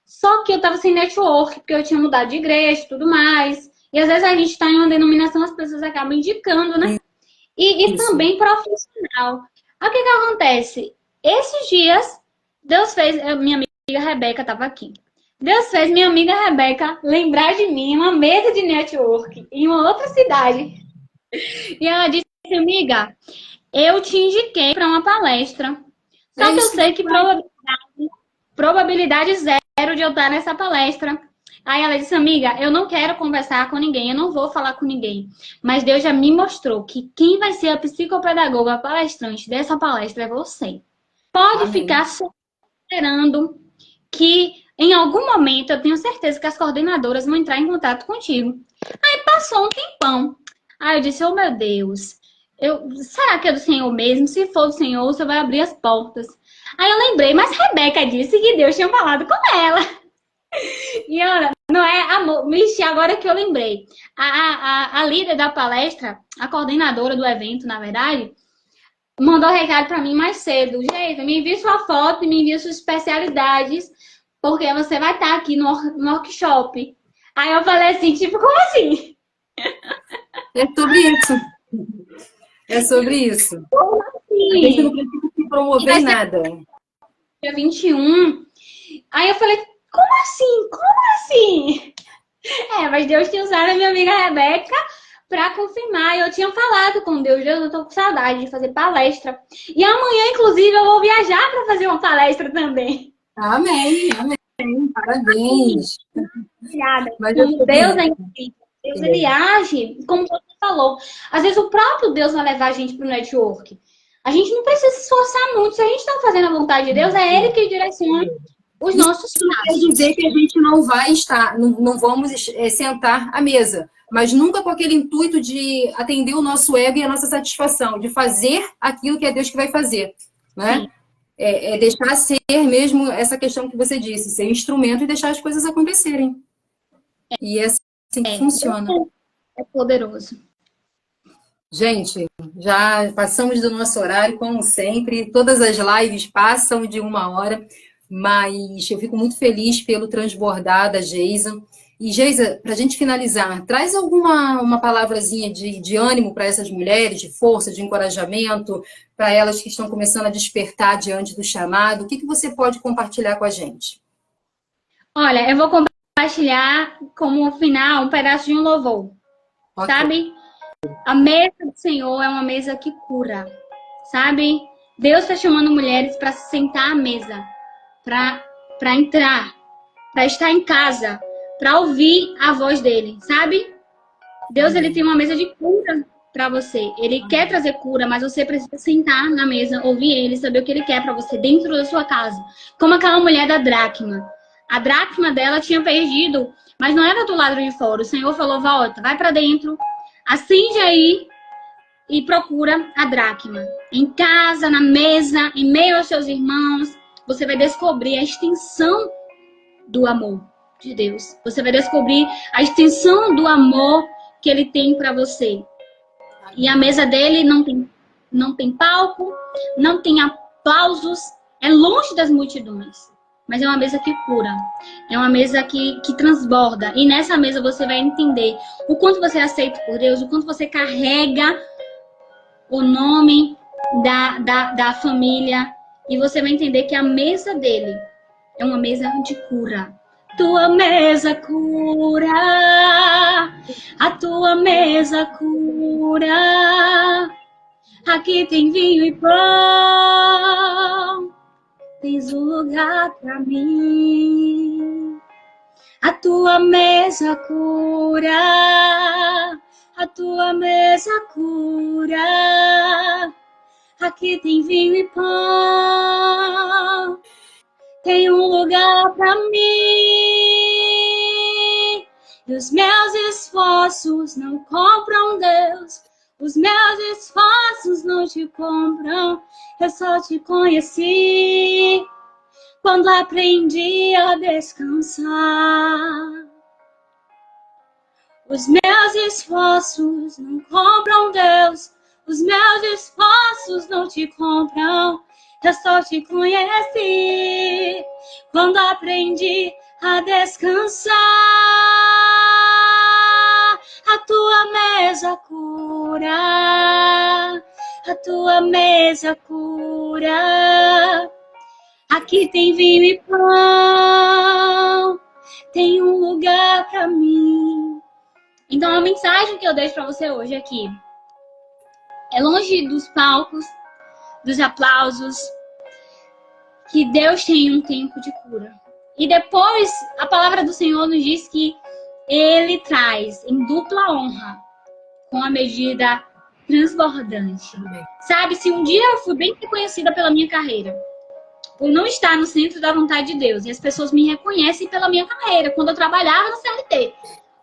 Só que eu tava sem network, porque eu tinha mudado de igreja e tudo mais. E às vezes a gente tá em uma denominação, as pessoas acabam indicando, né? E Isso. também profissional. Aí o que que acontece? Esses dias Deus fez, minha amiga Rebeca estava aqui. Deus fez minha amiga Rebeca lembrar de mim em uma mesa de network em uma outra cidade. E ela disse, amiga, eu te indiquei para uma palestra. É Só que eu isso que sei que probabilidade zero de eu estar nessa palestra. Aí ela disse, amiga, eu não quero conversar com ninguém, eu não vou falar com ninguém. Mas Deus já me mostrou que quem vai ser a psicopedagoga palestrante dessa palestra é você. Pode Amém. ficar esperando que em algum momento eu tenho certeza que as coordenadoras vão entrar em contato contigo. Aí passou um tempão. Aí eu disse, oh meu Deus, será que é do Senhor mesmo? Se for do Senhor, você vai abrir as portas. Aí eu lembrei, mas Rebeca disse que Deus tinha falado com ela. E olha, não é amor. Vixe, agora que eu lembrei. A líder da palestra, a coordenadora do evento, na verdade, mandou recado para mim mais cedo. Gente, me envie sua foto e me envie suas especialidades, porque você vai estar aqui no workshop. Aí eu falei assim, tipo, como assim? É sobre isso. É sobre isso. A gente não Sim. precisa se E promover vai em ser nada. dia 21. Aí eu falei, como assim? Como assim? Mas Deus tinha usado a minha amiga Rebeca para confirmar. E eu tinha falado com Deus, Deus, eu tô com saudade de fazer palestra. E amanhã, inclusive, eu vou viajar para fazer uma palestra também. Amém, amém. Parabéns. Obrigada. Mas é Como sobre Deus é isso. incrível. Deus, ele age, como você falou. Às vezes o próprio Deus vai levar a gente para o network. A gente não precisa se esforçar muito. Se a gente está fazendo a vontade de Deus, é Ele que direciona os Isso nossos não quer passos. dizer que a gente não vai estar, não vamos sentar à mesa, mas nunca com aquele intuito de atender o nosso ego e a nossa satisfação, de fazer aquilo que é Deus que vai fazer, Sim, né? É deixar ser mesmo essa questão que você disse, ser instrumento e deixar as coisas acontecerem. E é assim que funciona. Deus é poderoso. Gente, já passamos do nosso horário, como sempre. Todas as lives passam de 1 hora, mas eu fico muito feliz pelo transbordar da Geisa. E, Geisa, para a gente finalizar, traz alguma uma palavrazinha de ânimo para essas mulheres, de força, de encorajamento, para elas que estão começando a despertar diante do chamado. O que você pode compartilhar com a gente? Olha, eu vou compartilhar como final um pedaço de um louvor, Ok. sabe? A mesa do Senhor é uma mesa que cura, sabe? Deus está chamando mulheres para se sentar à mesa, para entrar, para estar em casa, para ouvir a voz dele, sabe? Deus, ele tem Amém. uma mesa de cura para você. Ele quer trazer cura, mas você precisa sentar na mesa, ouvir ele, saber o que ele quer para você dentro da sua casa. Como aquela mulher da dracma. A dracma dela tinha perdido, mas não era do lado de fora. O Senhor falou: volta, vai para dentro, acende aí e procura a dracma. Em casa, na mesa, em meio aos seus irmãos, você vai descobrir a extensão do amor de Deus. Você vai descobrir a extensão do amor que ele tem para você. E a mesa dele não tem palco, não tem aplausos, é longe das multidões. Mas é uma mesa que cura. É uma mesa que transborda. E nessa mesa você vai entender o quanto você é aceito por Deus, o quanto você carrega o nome da família. E você vai entender que a mesa dele é uma mesa de cura. Tua mesa cura, a tua mesa cura. Aqui tem vinho e pão, tens um lugar pra mim. A tua mesa cura, a tua mesa cura. Aqui tem vinho e pão, tem um lugar pra mim. E os meus esforços não compram Deus. Os meus esforços não te compram. Eu só te conheci quando aprendi a descansar. Os meus esforços não compram Deus. Os meus esforços não te compram. Eu só te conheci quando aprendi a descansar. A tua mesa cura, a tua mesa cura. Aqui tem vinho e pão, tem um lugar para mim. Então a mensagem que eu deixo para você hoje aqui é longe dos palcos, dos aplausos, que Deus tem um tempo de cura. E depois a palavra do Senhor nos diz que Ele traz em dupla honra, com a medida transbordante. Sabe, se um dia eu fui bem reconhecida pela minha carreira, por não estar no centro da vontade de Deus, e as pessoas me reconhecem pela minha carreira, quando eu trabalhava no CLT.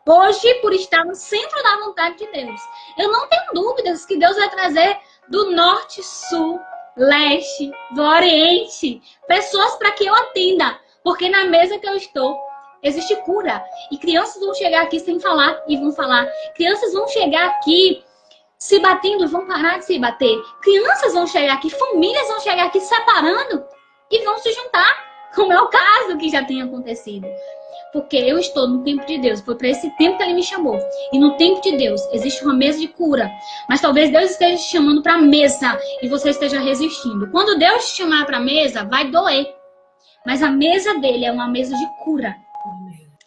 Hoje, por estar no centro da vontade de Deus, eu não tenho dúvidas que Deus vai trazer do norte, sul, leste, do oriente, pessoas para que eu atenda. Porque na mesa que eu estou, existe cura. E crianças vão chegar aqui sem falar e vão falar. Crianças vão chegar aqui se batendo e vão parar de se bater. Crianças vão chegar aqui, famílias vão chegar aqui separando e vão se juntar, como é o caso que já tem acontecido. Porque eu estou no tempo de Deus, foi para esse tempo que Ele me chamou. E no tempo de Deus existe uma mesa de cura. Mas talvez Deus esteja te chamando para a mesa e você esteja resistindo. Quando Deus te chamar para a mesa, vai doer. Mas a mesa dele é uma mesa de cura.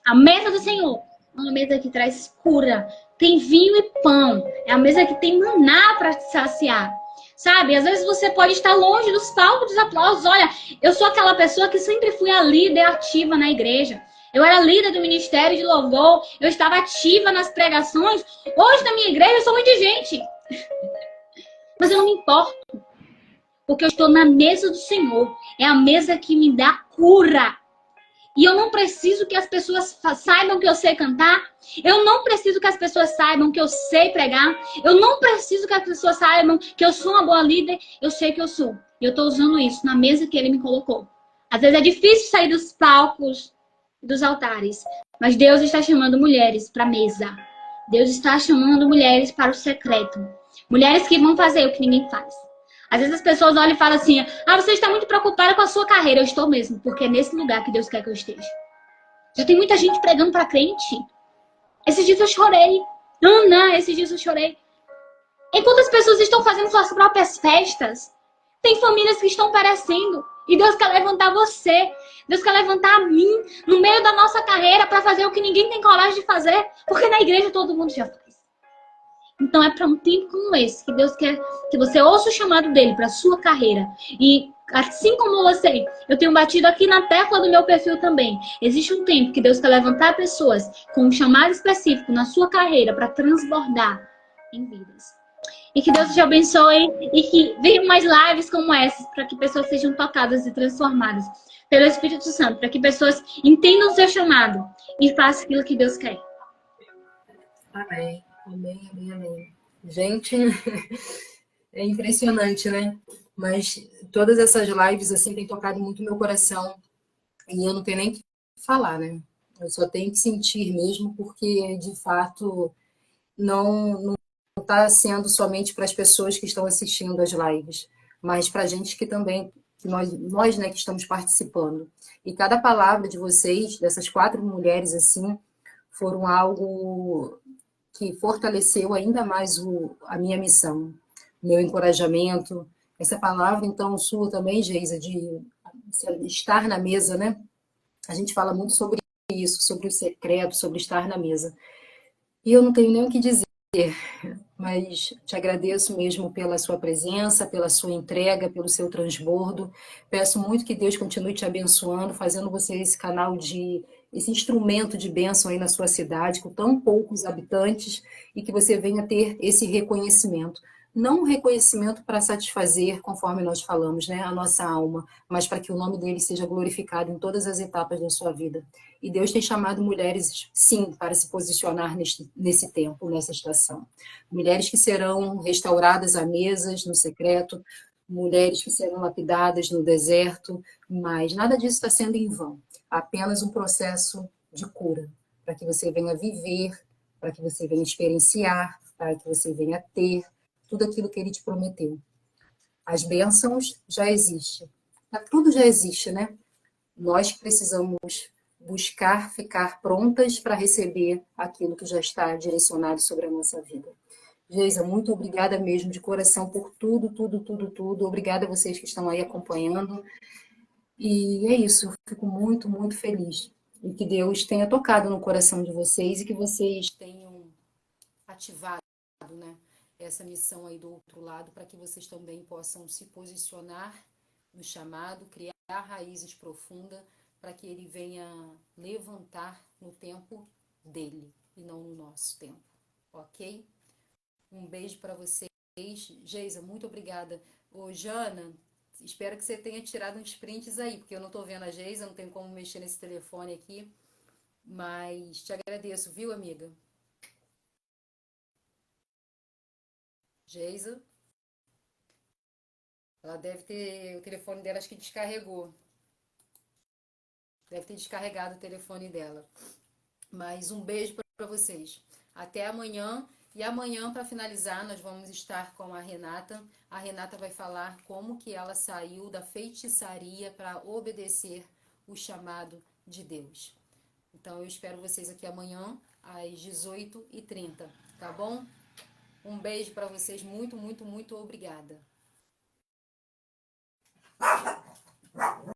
A mesa do Senhor é uma mesa que traz cura. Tem vinho e pão. É a mesa que tem maná para te saciar. Sabe, às vezes você pode estar longe dos palcos, dos aplausos. Olha, eu sou aquela pessoa que sempre fui a líder ativa na igreja. Eu era líder do ministério de louvor. Eu estava ativa nas pregações. Hoje na minha igreja eu sou muita gente. Mas eu não me importo. Porque eu estou na mesa do Senhor. É a mesa que me dá cura. E eu não preciso que as pessoas saibam que eu sei cantar. Eu não preciso que as pessoas saibam que eu sei pregar. Eu não preciso que as pessoas saibam que eu sou uma boa líder. Eu sei que eu sou. E eu estou usando isso na mesa que Ele me colocou. Às vezes é difícil sair dos palcos, dos altares. Mas Deus está chamando mulheres para a mesa. Deus está chamando mulheres para o secreto. Mulheres que vão fazer o que ninguém faz. Às vezes as pessoas olham e falam assim: ah, você está muito preocupada com a sua carreira. Eu estou mesmo, porque é nesse lugar que Deus quer que eu esteja. Já tem muita gente pregando para crente. Esses dias eu chorei. Ana, esses dias eu chorei. Enquanto as pessoas estão fazendo suas próprias festas, tem famílias que estão perecendo. E Deus quer levantar você. Deus quer levantar a mim no meio da nossa carreira para fazer o que ninguém tem coragem de fazer. Porque na igreja todo mundo já faz. Então é para um tempo como esse que Deus quer que você ouça o chamado dele para sua carreira. E assim como você, eu tenho batido aqui na tecla do meu perfil também. Existe um tempo que Deus quer levantar pessoas com um chamado específico na sua carreira para transbordar em vidas. E que Deus te abençoe e que venham mais lives como essas para que pessoas sejam tocadas e transformadas pelo Espírito Santo, para que pessoas entendam o seu chamado e façam aquilo que Deus quer. Amém. Amém, amém, amém. Gente, é impressionante, né? Mas todas essas lives, assim, têm tocado muito meu coração. E eu não tenho nem o que falar, né? Eu só tenho que sentir mesmo, porque, de fato, não está sendo somente para as pessoas que estão assistindo as lives, mas para a gente que também, que nós, né, que estamos participando. E cada palavra de vocês, dessas 4 mulheres, assim, foram algo que fortaleceu ainda mais a minha missão, o meu encorajamento. Essa palavra, então, sua também, Geisa, de estar na mesa, né? A gente fala muito sobre isso, sobre o secreto, sobre estar na mesa. E eu não tenho nem o que dizer, mas te agradeço mesmo pela sua presença, pela sua entrega, pelo seu transbordo. Peço muito que Deus continue te abençoando, fazendo você esse instrumento de bênção aí na sua cidade, com tão poucos habitantes, e que você venha ter esse reconhecimento. Não um reconhecimento para satisfazer, conforme nós falamos, né, a nossa alma, mas para que o nome dele seja glorificado em todas as etapas da sua vida. E Deus tem chamado mulheres, sim, para se posicionar nesse tempo, nessa estação. Mulheres que serão restauradas a mesas, no secreto, mulheres que serão lapidadas no deserto, mas nada disso está sendo em vão. Apenas um processo de cura, para que você venha viver, para que você venha experienciar, para que você venha ter tudo aquilo que ele te prometeu. As bênçãos já existem. Tudo já existe, né? Nós precisamos buscar ficar prontas para receber aquilo que já está direcionado sobre a nossa vida. Geisa, muito obrigada mesmo, de coração, por tudo, tudo, tudo, tudo. Obrigada a vocês que estão aí acompanhando. E é isso, eu fico muito, muito feliz. E que Deus tenha tocado no coração de vocês e que vocês tenham ativado, né, essa missão aí do outro lado, para que vocês também possam se posicionar no chamado, criar raízes profundas, para que ele venha levantar no tempo dele e não no nosso tempo, ok? Um beijo para vocês. Geisa, muito obrigada. Ô, Jana, espero que você tenha tirado uns prints aí, porque eu não estou vendo a Geisa, não tenho como mexer nesse telefone aqui, mas te agradeço, viu, amiga? Geisa, ela deve ter, o telefone dela acho que descarregou. Deve ter descarregado o telefone dela. Mas um beijo para vocês. Até amanhã. E amanhã, para finalizar, nós vamos estar com a Renata. A Renata vai falar como que ela saiu da feitiçaria para obedecer o chamado de Deus. Então, eu espero vocês aqui amanhã, às 18h30, tá bom? Um beijo para vocês. Muito, muito, muito obrigada.